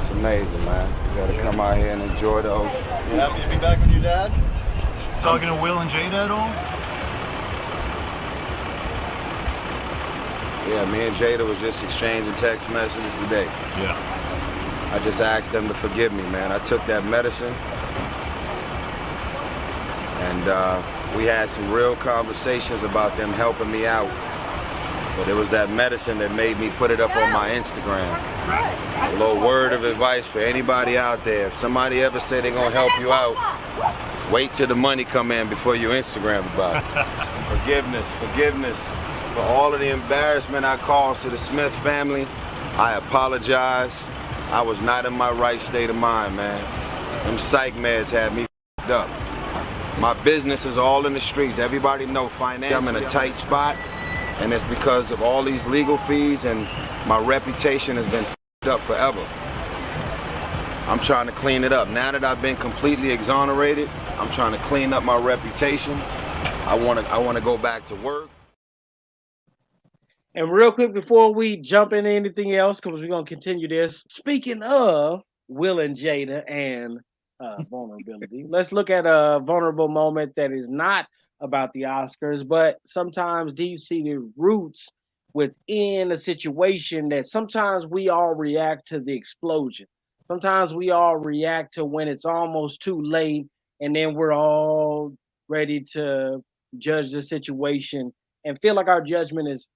It's amazing, man. You gotta come out here and enjoy the ocean. You happy to be back with your dad? Talking to Will and Jada at all? Yeah, me and Jada was just exchanging text messages today. Yeah. I just asked them to forgive me, man. I took that medicine and we had some real conversations about them helping me out. But it was that medicine that made me put it up on my Instagram. A little word of advice for anybody out there. If somebody ever say they're gonna help you out, wait till the money come in before you Instagram about it. Forgiveness for all of the embarrassment I caused to the Smith family. I apologize. I was not in my right state of mind, man. Them psych meds had me f***ed up. My business is all in the streets. Everybody know financially I'm in a tight spot, and it's because of all these legal fees, and my reputation has been f***ed up forever. I'm trying to clean it up. Now that I've been completely exonerated, I'm trying to clean up my reputation. I want to go back to work. And real quick before we jump into anything else, because we're going to continue this, speaking of Will and Jada and vulnerability, let's look at a vulnerable moment that is not about the Oscars, but sometimes deep-seated roots within a situation that sometimes we all react to the explosion. Sometimes we all react to when it's almost too late, and then we're all ready to judge the situation and feel like our judgment is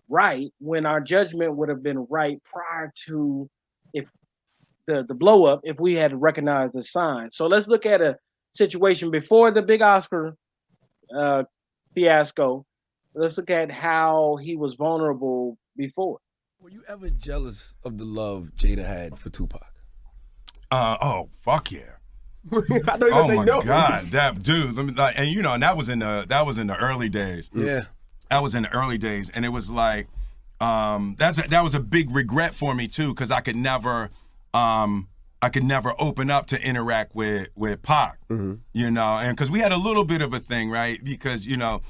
right when our judgment would have been right prior to if the blow up if we had recognized the sign. So let's look at a situation before the big Oscar fiasco. Let's look at how he was vulnerable before. Were you ever jealous of the love Jada had for Tupac? Oh fuck yeah. I know oh my no. God, that dude. And you know, and that was in the early days. Yeah. That was in the early days, and it was like that was a big regret for me too, because I could never open up to interact with Pac, you know, and because we had a little bit of a thing, right? Because you know,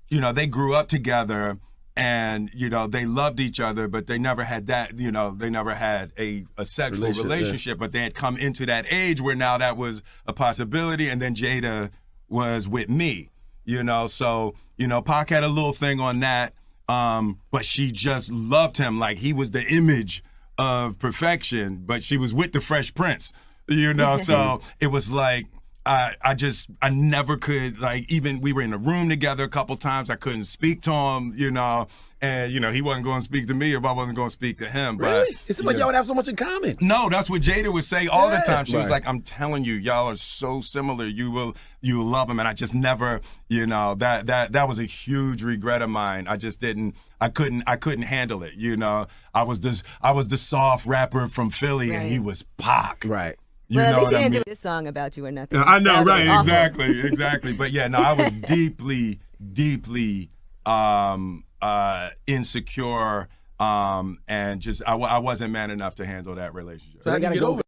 they grew up together, and you know they loved each other, but they never had that, you know, they never had a sexual relationship, but they had come into that age where now that was a possibility, and then Jada was with me. You know, so, you know, Pac had a little thing on that, but she just loved him like he was the image of perfection, but she was with the Fresh Prince, you know, so it was like, I never could, like, even we were in a room together a couple times, I couldn't speak to him, you know, and, you know, he wasn't going to speak to me if I wasn't going to speak to him. Really? But, it seemed like y'all would have so much in common. No, that's what Jada would say all the time. She was like, I'm telling you, y'all are so similar. You will love him. And I just never, you know, that was a huge regret of mine. I just I couldn't handle it. You know, I was the soft rapper from Philly, and he was Pac. Right. You know what I mean? This song about you or nothing. I know, right? Exactly. But yeah, no, I was deeply insecure, and just I wasn't man enough to handle that relationship. So I gotta get over.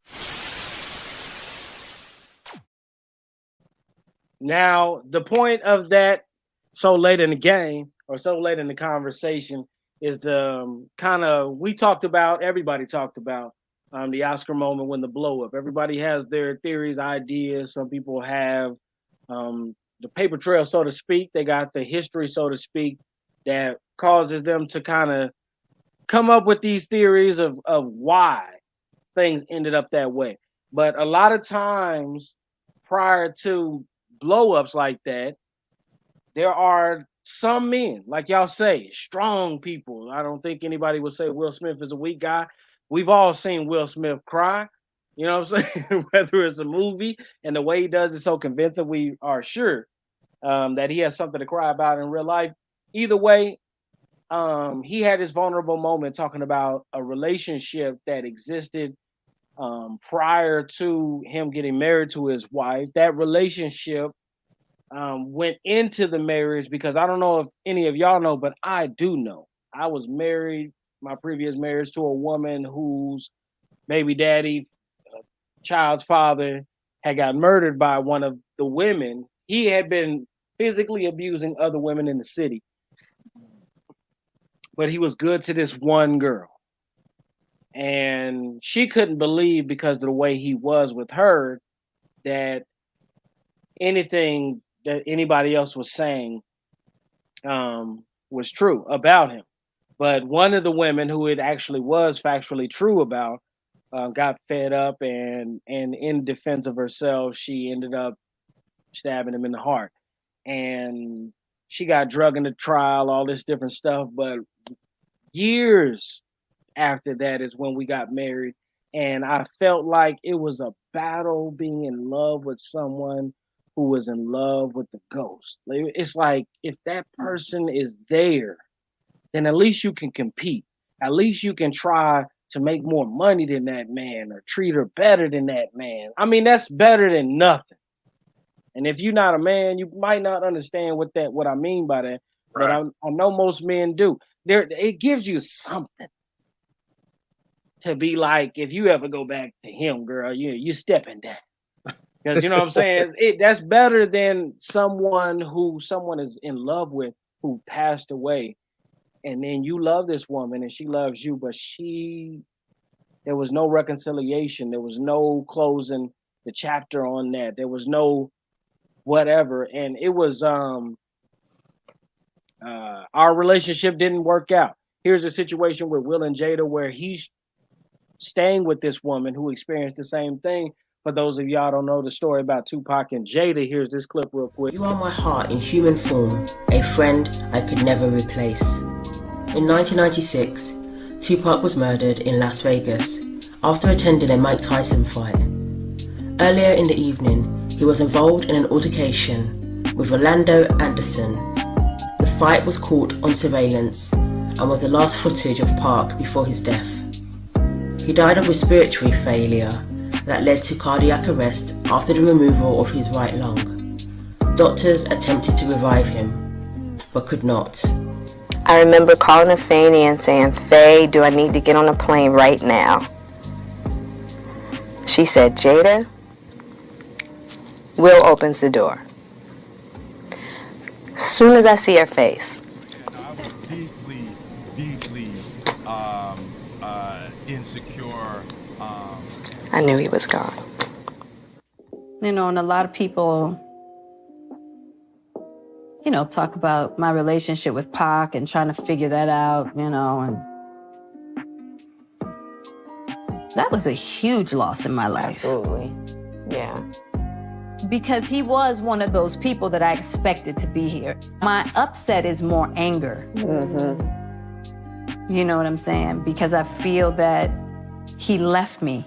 Now, the point of that so late in the game or so late in the conversation is the kind of, everybody talked about the Oscar moment when the blow up. Everybody has their theories, ideas. Some people have the paper trail, so to speak. They got the history, so to speak, that causes them to kind of come up with these theories of why things ended up that way. But a lot of times prior to blow-ups like that, there are some men, like y'all say, strong people. I don't think anybody would say Will Smith is a weak guy. We've all seen Will Smith cry. You know what I'm saying? Whether it's a movie and the way he does it so convincing, we are sure that he has something to cry about in real life. Either way, he had his vulnerable moment talking about a relationship that existed prior to him getting married to his wife. That relationship went into the marriage because I don't know if any of y'all know, but I do know. I was married, my previous marriage, to a woman whose baby daddy, child's father, had got murdered by one of the women. He had been physically abusing other women in the city, but he was good to this one girl. And she couldn't believe, because of the way he was with her, that anything that anybody else was saying was true about him. But one of the women who it actually was factually true about got fed up, and in defense of herself, she ended up stabbing him in the heart. And she got drug into trial, all this different stuff. But years after that is when we got married. And I felt like it was a battle being in love with someone who was in love with the ghost. It's like, if that person is there, then at least you can compete. At least you can try to make more money than that man or treat her better than that man. I mean, that's better than nothing. And if you're not a man, you might not understand what I mean by that. Right. But I know most men do. It gives you something to be like, if you ever go back to him, girl, you're stepping down. Because you know what I'm saying? That's better than someone is in love with who passed away. And then you love this woman and she loves you, but there was no reconciliation. There was no closing the chapter on that. There was no whatever. And it was, our relationship didn't work out. Here's a situation with Will and Jada where he's staying with this woman who experienced the same thing. For those of y'all don't know the story about Tupac and Jada, here's this clip real quick. You are my heart in human form, a friend I could never replace. In 1996, Tupac was murdered in Las Vegas after attending a Mike Tyson fight. Earlier in the evening, he was involved in an altercation with Rolando Anderson. The fight was caught on surveillance and was the last footage of Park before his death. He died of respiratory failure that led to cardiac arrest after the removal of his right lung. Doctors attempted to revive him, but could not. I remember calling Fanny and saying, "Faye, do I need to get on a plane right now?" She said, "Jada." Will opens the door. Soon as I see her face, I was deeply insecure. I knew he was gone. You know, and a lot of people, talk about my relationship with Pac and trying to figure that out, and that was a huge loss in my life. Absolutely. Yeah. Because he was one of those people that I expected to be here. My upset is more anger. Mm-hmm. You know what I'm saying? Because I feel that he left me.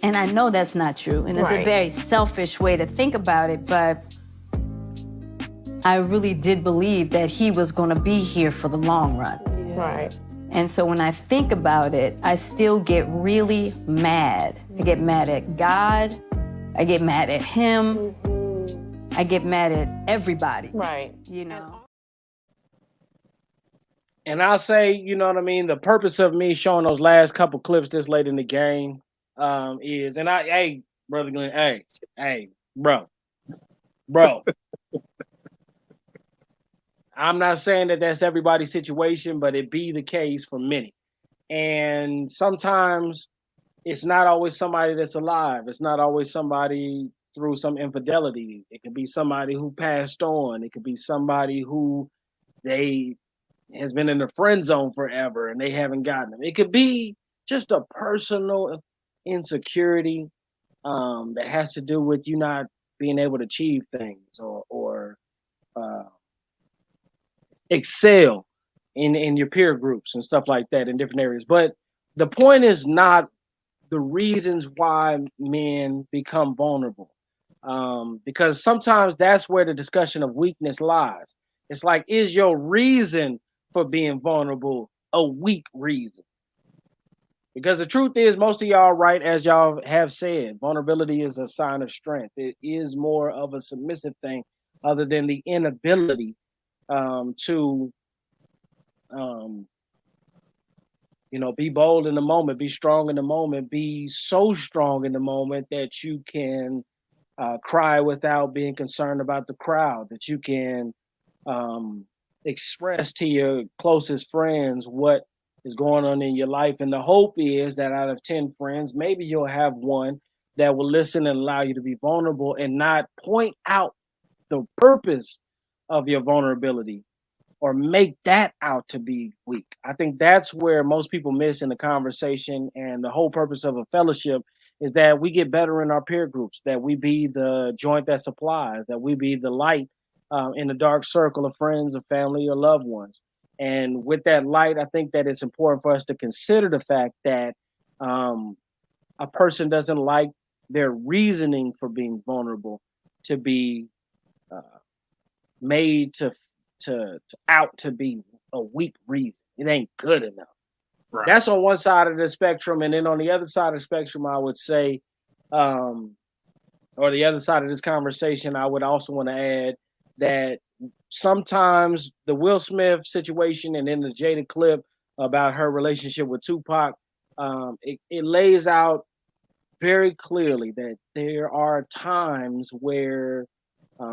And I know that's not true. And it's a very selfish way to think about it, but I really did believe that he was going to be here for the long run. Yeah. Right. And so when I think about it, I still get really mad. I get mad at God. I get mad at him. Mm-hmm. I get mad at everybody. Right. And I'll say, you know what I mean? The purpose of me showing those last couple clips this late in the game is, and hey, Brother Glenn, hey, bro, I'm not saying that that's everybody's situation, but it be the case for many. And sometimes it's not always somebody that's alive. It's not always somebody through some infidelity. It could be somebody who passed on. It could be somebody who they has been in the friend zone forever and they haven't gotten them. It could be just a personal insecurity that has to do with you not being able to achieve things or excel in your peer groups and stuff like that in different areas. But the point is not the reasons why men become vulnerable. Because sometimes that's where the discussion of weakness lies. It's like, is your reason for being vulnerable a weak reason? Because the truth is, most of y'all, right, as y'all have said, vulnerability is a sign of strength. It is more of a submissive thing other than the inability to be bold in the moment, be strong in the moment, be so strong in the moment that you can cry without being concerned about the crowd, that you can express to your closest friends what is going on in your life. And the hope is that out of 10 friends, maybe you'll have one that will listen and allow you to be vulnerable and not point out the purpose of your vulnerability or make that out to be weak. I think that's where most people miss in the conversation. And the whole purpose of a fellowship is that we get better in our peer groups, that we be the joint that supplies, that we be the light in the dark circle of friends or family or loved ones. And with that light, I think that it's important for us to consider the fact that a person doesn't like their reasoning for being vulnerable to be made to out to be a weak reason. It ain't good enough. Right. That's on one side of the spectrum. And then on the other side of the spectrum, I would say, or the other side of this conversation, I would also want to add that sometimes the Will Smith situation and then the Jada clip about her relationship with Tupac, it lays out very clearly that there are times where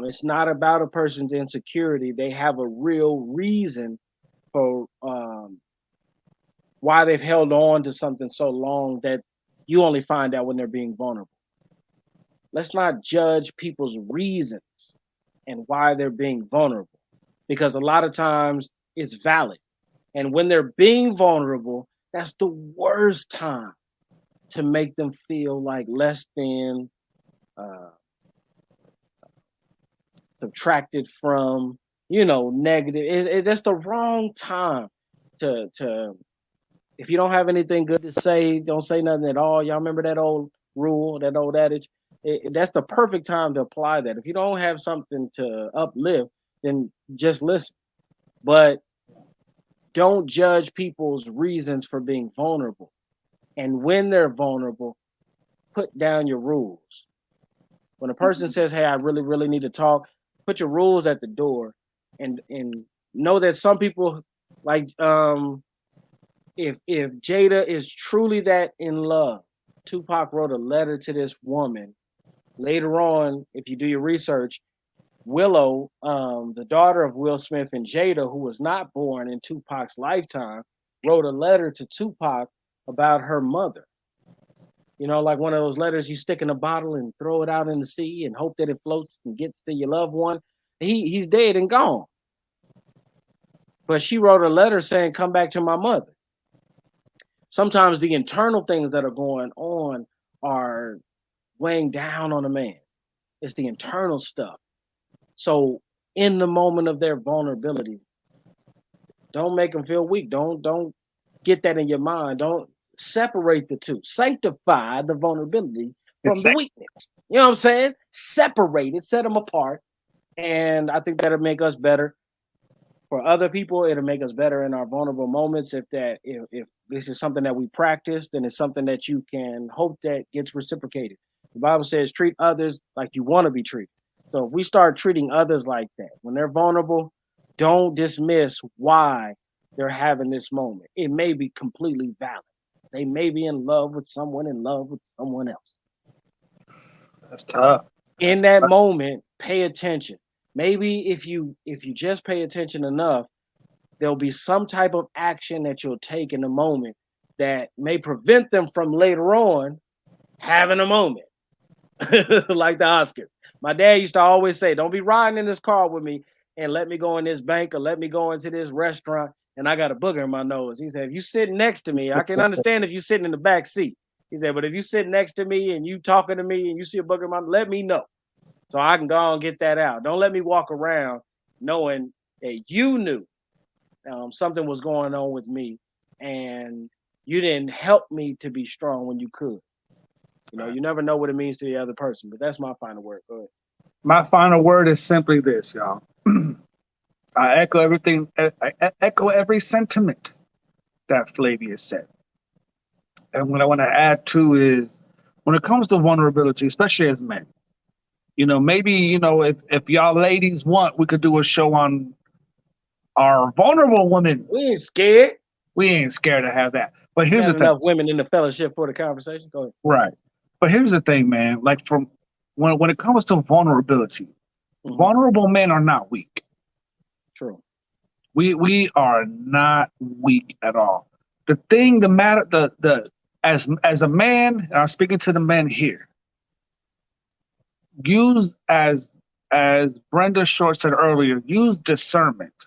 it's not about a person's insecurity. They have a real reason for why they've held on to something so long that you only find out when they're being vulnerable. Let's not judge people's reasons and why they're being vulnerable, because a lot of times it's valid. And when they're being vulnerable, that's the worst time to make them feel like less than, subtracted from, negative. That's the wrong time to if you don't have anything good to say, don't say nothing at all. Y'all remember that old rule, that old adage? That's the perfect time to apply that. If you don't have something to uplift, then just listen. But don't judge people's reasons for being vulnerable. And when they're vulnerable, put down your rules. When a person says, hey, I really, really need to talk, put your rules at the door and know that some people, like, if Jada is truly that in love, Tupac wrote a letter to this woman. Later on, if you do your research, Willow, the daughter of Will Smith and Jada, who was not born in Tupac's lifetime, wrote a letter to Tupac about her mother. Like one of those letters you stick in a bottle and throw it out in the sea and hope that it floats and gets to your loved one. He's dead and gone. But she wrote a letter saying, come back to my mother. Sometimes the internal things that are going on are weighing down on a man. It's the internal stuff. So in the moment of their vulnerability, don't make them feel weak. Don't get that in your mind. Don't separate the two. Sanctify the vulnerability from the weakness. You know what I'm saying? Separate it, set them apart. And I think that'll make us better. For other people, it'll make us better in our vulnerable moments. If this is something that we practice, then it's something that you can hope that gets reciprocated. The Bible says, treat others like you want to be treated. So if we start treating others like that, when they're vulnerable, don't dismiss why they're having this moment. It may be completely valid. They may be in love with someone else. That's tough. In that moment, pay attention. maybe if you just pay attention enough, there'll be some type of action that you'll take in the moment that may prevent them from later on having a moment. Like the Oscars. My dad used to always say, don't be riding in this car with me and let me go in this bank or let me go into this restaurant and I got a booger in my nose. He said, if you sit next to me, I can understand if you're sitting in the back seat. He said, but if you sit next to me and you talking to me and you see a booger in my nose, let me know so I can go and get that out. Don't let me walk around knowing that you knew something was going on with me and you didn't help me to be strong when you could. You know, you never know what it means to the other person, but that's my final word. Go ahead. My final word is simply this, y'all. I echo everything. I echo every sentiment that Flavia said. And what I want to add too is when it comes to vulnerability, especially as men, you know, maybe, you know, if y'all ladies want, we could do a show on our vulnerable women. We ain't scared. We ain't scared to have that. But here's the thing. Enough women in the fellowship for the conversation. Go ahead. Right. But here's the thing, man. Like from when it comes to vulnerability, vulnerable men are not weak. True. We are not weak at all. The thing, the matter, the as a man, and I'm speaking to the men here, use as Brenda Short said earlier, use discernment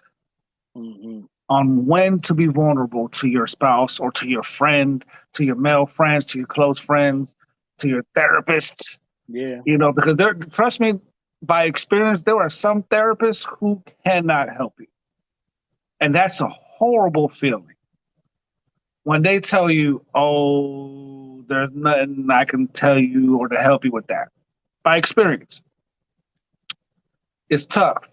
on when to be vulnerable to your spouse or to your friend, to your male friends, to your close friends, to your therapists. Yeah. You know, because trust me, by experience, there are some therapists who cannot help you. And that's a horrible feeling. When they tell you, oh, there's nothing I can tell you or to help you with that. By experience. It's tough.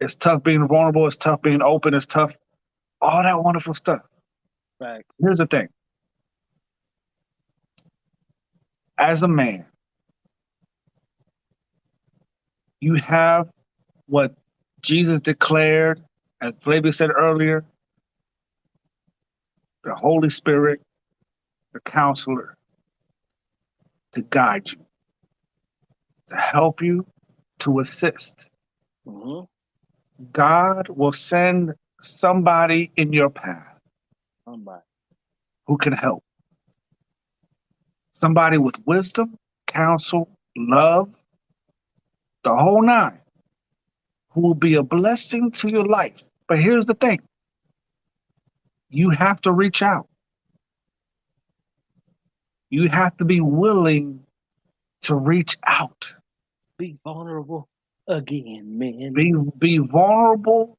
It's tough being vulnerable. It's tough being open. It's tough. All that wonderful stuff. Right. Here's the thing. As a man, you have what Jesus declared, as Flavia said earlier, the Holy Spirit, the counselor, to guide you, to help you, to assist. God will send somebody in your path who can help. Somebody with wisdom, counsel, love, the whole nine, who will be a blessing to your life. But here's the thing. You have to reach out. You have to be willing to reach out. Be vulnerable again, man. Be vulnerable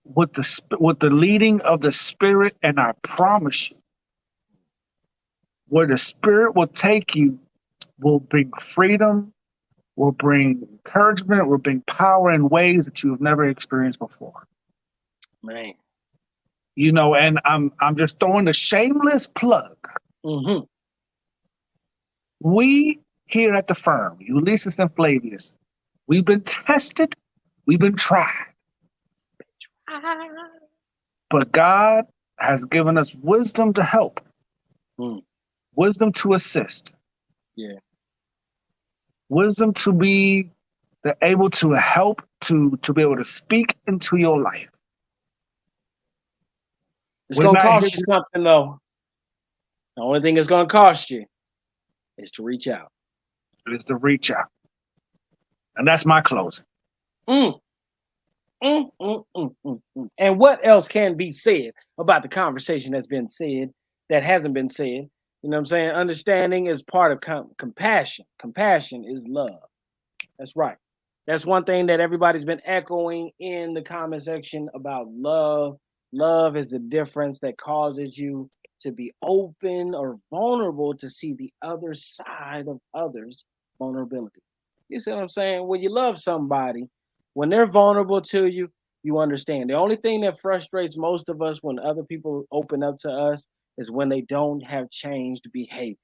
with the leading of the Spirit, and I promise you, where the Spirit will take you will bring freedom, will bring encouragement, will bring power in ways that you have never experienced before. Man. You know, and I'm just throwing a shameless plug. We here at the F.I.R.M, Ulysses and Flavius, we've been tested, we've been tried. But God has given us wisdom to help, wisdom to assist, wisdom to be able to help, to be able to speak into your life. It's going to cost you something, though. The only thing it's going to cost you is to reach out. Is to reach out. And that's my closing. And what else can be said about the conversation that's been said that hasn't been said? You know what I'm saying? Understanding is part of compassion. Compassion is love. That's right. That's one thing that everybody's been echoing in the comment section about love. Love is the difference that causes you to be open or vulnerable to see the other side of others' vulnerability. You see what I'm saying? When you love somebody, when they're vulnerable to you, you understand. The only thing that frustrates most of us when other people open up to us is when they don't have changed behavior.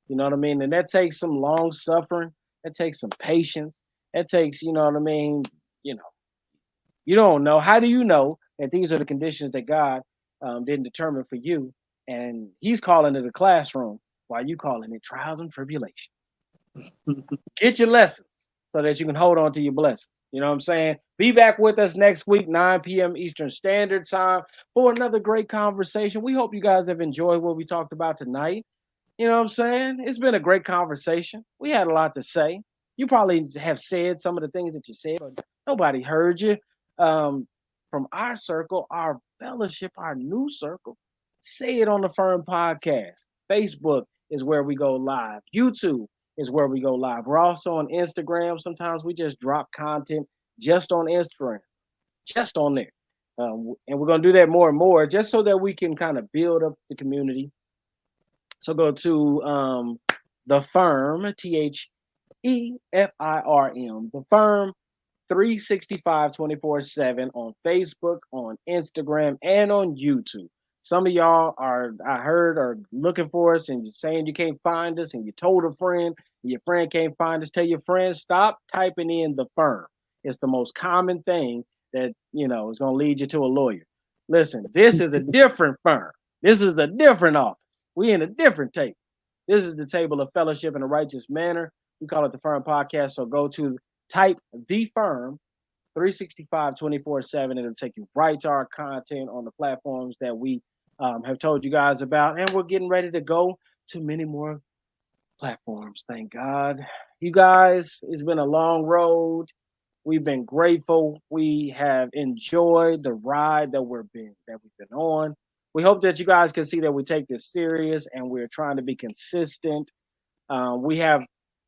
You know what I mean? And that takes some long suffering. That takes some patience. That takes, you know what I mean? You know, you don't know. How do you know that these are the conditions that God didn't determine for you? And he's calling it a classroom while you calling it trials and tribulation. Get your lessons so that you can hold on to your blessings. You know what I'm saying? Be back with us next week, 9 p.m. Eastern Standard Time, for another great conversation. We hope you guys have enjoyed what we talked about tonight. You know what I'm saying? It's been a great conversation. We had a lot to say. You probably have said some of the things that you said, but nobody heard you. From our circle, our fellowship, our new circle, say it on the F.I.R.M podcast. Facebook is where we go live. YouTube is where we go live. We're also on Instagram. Sometimes we just drop content just on Instagram, just on there. And we're going to do that more and more just so that we can kind of build up the community. So go to the F.I.R.M, THEFIRM, the F.I.R.M 365 24/7 on Facebook, on Instagram, and on YouTube. Some of y'all are looking for us and you're saying you can't find us, and you told a friend, and your friend can't find us. Tell your friend, stop typing in the F.I.R.M. It's the most common thing that, is going to lead you to a lawyer. Listen, this is a different F.I.R.M. This is a different office. We in a different table. This is the table of fellowship in a righteous manner. We call it the F.I.R.M podcast. So go to type the F.I.R.M 365 24/7. It'll take you right to our content on the platforms that we have told you guys about. And we're getting ready to go to many more platforms. Thank God. You guys, it's been a long road. We've been grateful. We have enjoyed the ride that we've been on. We hope that you guys can see that we take this serious and we're trying to be consistent. We have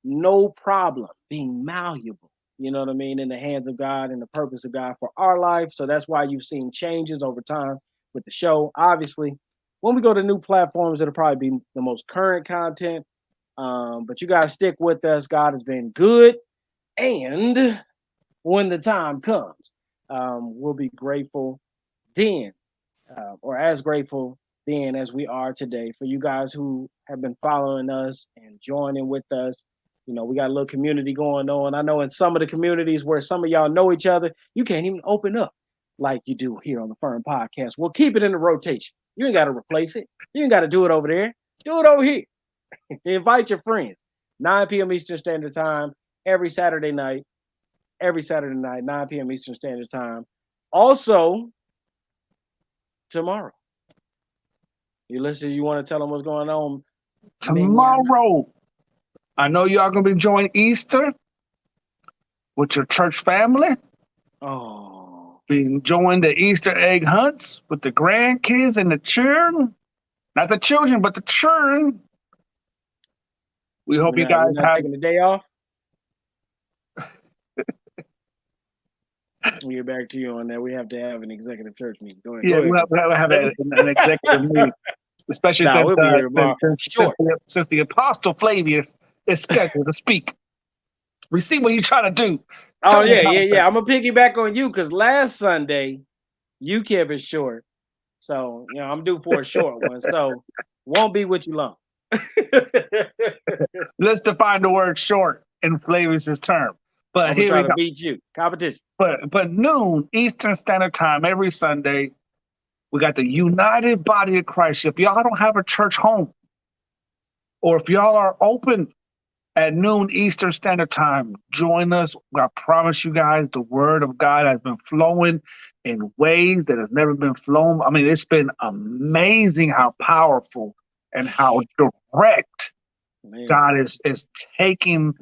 no problem being malleable, you know what I mean, in the hands of God and the purpose of God for our life. So that's why you've seen changes over time with the show. Obviously, when we go to new platforms, it'll probably be the most current content. But you guys stick with us. God has been good. And when the time comes, we'll be grateful then, or as grateful then as we are today, for you guys who have been following us and joining with us. We got a little community going on. I know in some of the communities where some of y'all know each other, you can't even open up like you do here on the F.I.R.M podcast. We'll keep it in the rotation. You ain't got to replace it. You ain't got to do it over there. Do it over here. Invite your friends. 9 p.m. Eastern Standard Time every Saturday night, 9 p.m. Eastern Standard Time. Also, tomorrow. Ulysses, you want to tell them what's going on? Tomorrow, I know y'all going to be enjoying Easter with your church family. Oh. Be enjoying the Easter egg hunts with the grandkids and the children. Not the children, but the children. We hope you guys have taking the day off. We'll get back to you on that. We have to have an executive church meeting. Go ahead. Yeah, we'll have an executive meeting, especially since the Apostle Flavius is scheduled to speak. We see what you're trying to do. Oh, yeah. I'm going to piggyback on you because last Sunday, you kept it short. So, I'm due for a short one. So, won't be with you long. Let's define the word short in Flavius's term. But I'm trying to beat you. Competition. But noon Eastern Standard Time every Sunday, we got the United Body of Christ. If y'all don't have a church home, or if y'all are open at noon Eastern Standard Time, join us. I promise you guys, the word of God has been flowing in ways that has never been flown. I mean, it's been amazing how powerful and how direct God is taking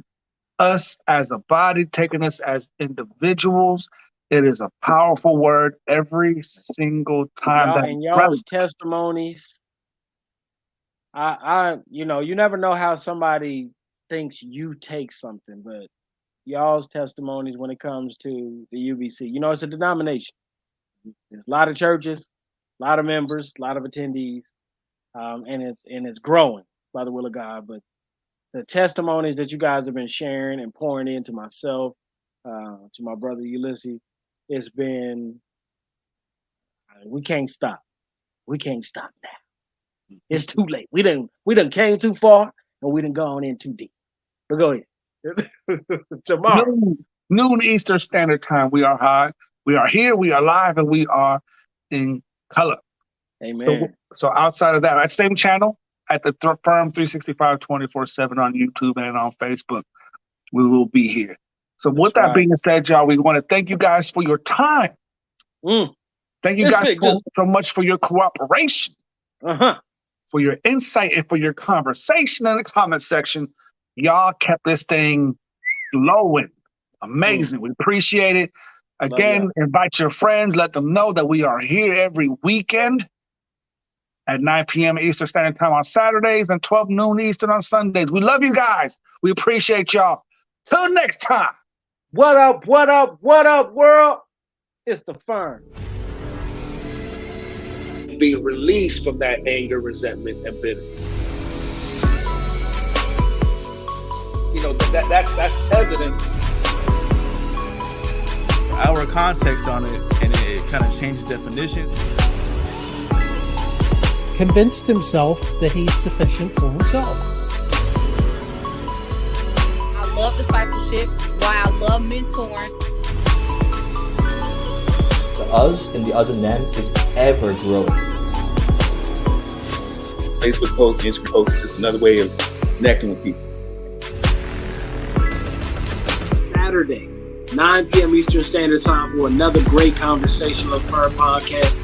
us as a body, taking us as individuals. It is a powerful word every single time. And y'all's testimonies, you never know how somebody thinks you take something, but y'all's testimonies when it comes to the UBC, it's a denomination. There's a lot of churches, a lot of members, a lot of attendees, and it's growing by the will of God. But the testimonies that you guys have been sharing and pouring into myself, to my brother Ulysses, it's been, we can't stop. We can't stop now. It's too late. We done came too far and we done gone in too deep. But go ahead. Tomorrow. Noon Eastern Standard Time, we are high. We are here, we are live, and we are in color. Amen. So outside of that same channel, at the F.I.R.M 365 24/7 on YouTube and on Facebook, we will be here. So with that being said, y'all, we want to thank you guys for your time. Thank you guys so much for your cooperation, for your insight, and for your conversation in the comment section. Y'all kept this thing flowing. Amazing. We appreciate it. Again, invite your friends. Let them know that we are here every weekend at 9 p.m. Eastern Standard Time on Saturdays and 12 noon Eastern on Sundays. We love you guys. We appreciate y'all. Till next time. What up, what up, what up, world? It's the F.I.R.M. Be released from that anger, resentment, and bitterness. You know, that's evident. Our context on it, and it kind of changed the definition. Convinced himself that he's sufficient for himself. I love discipleship. Why I love mentoring. The us and the us and them is ever growing. Facebook posts, Instagram posts, just another way of connecting with people. Saturday, 9 p.m. Eastern Standard Time for another great conversation of F.I.R.M. podcast.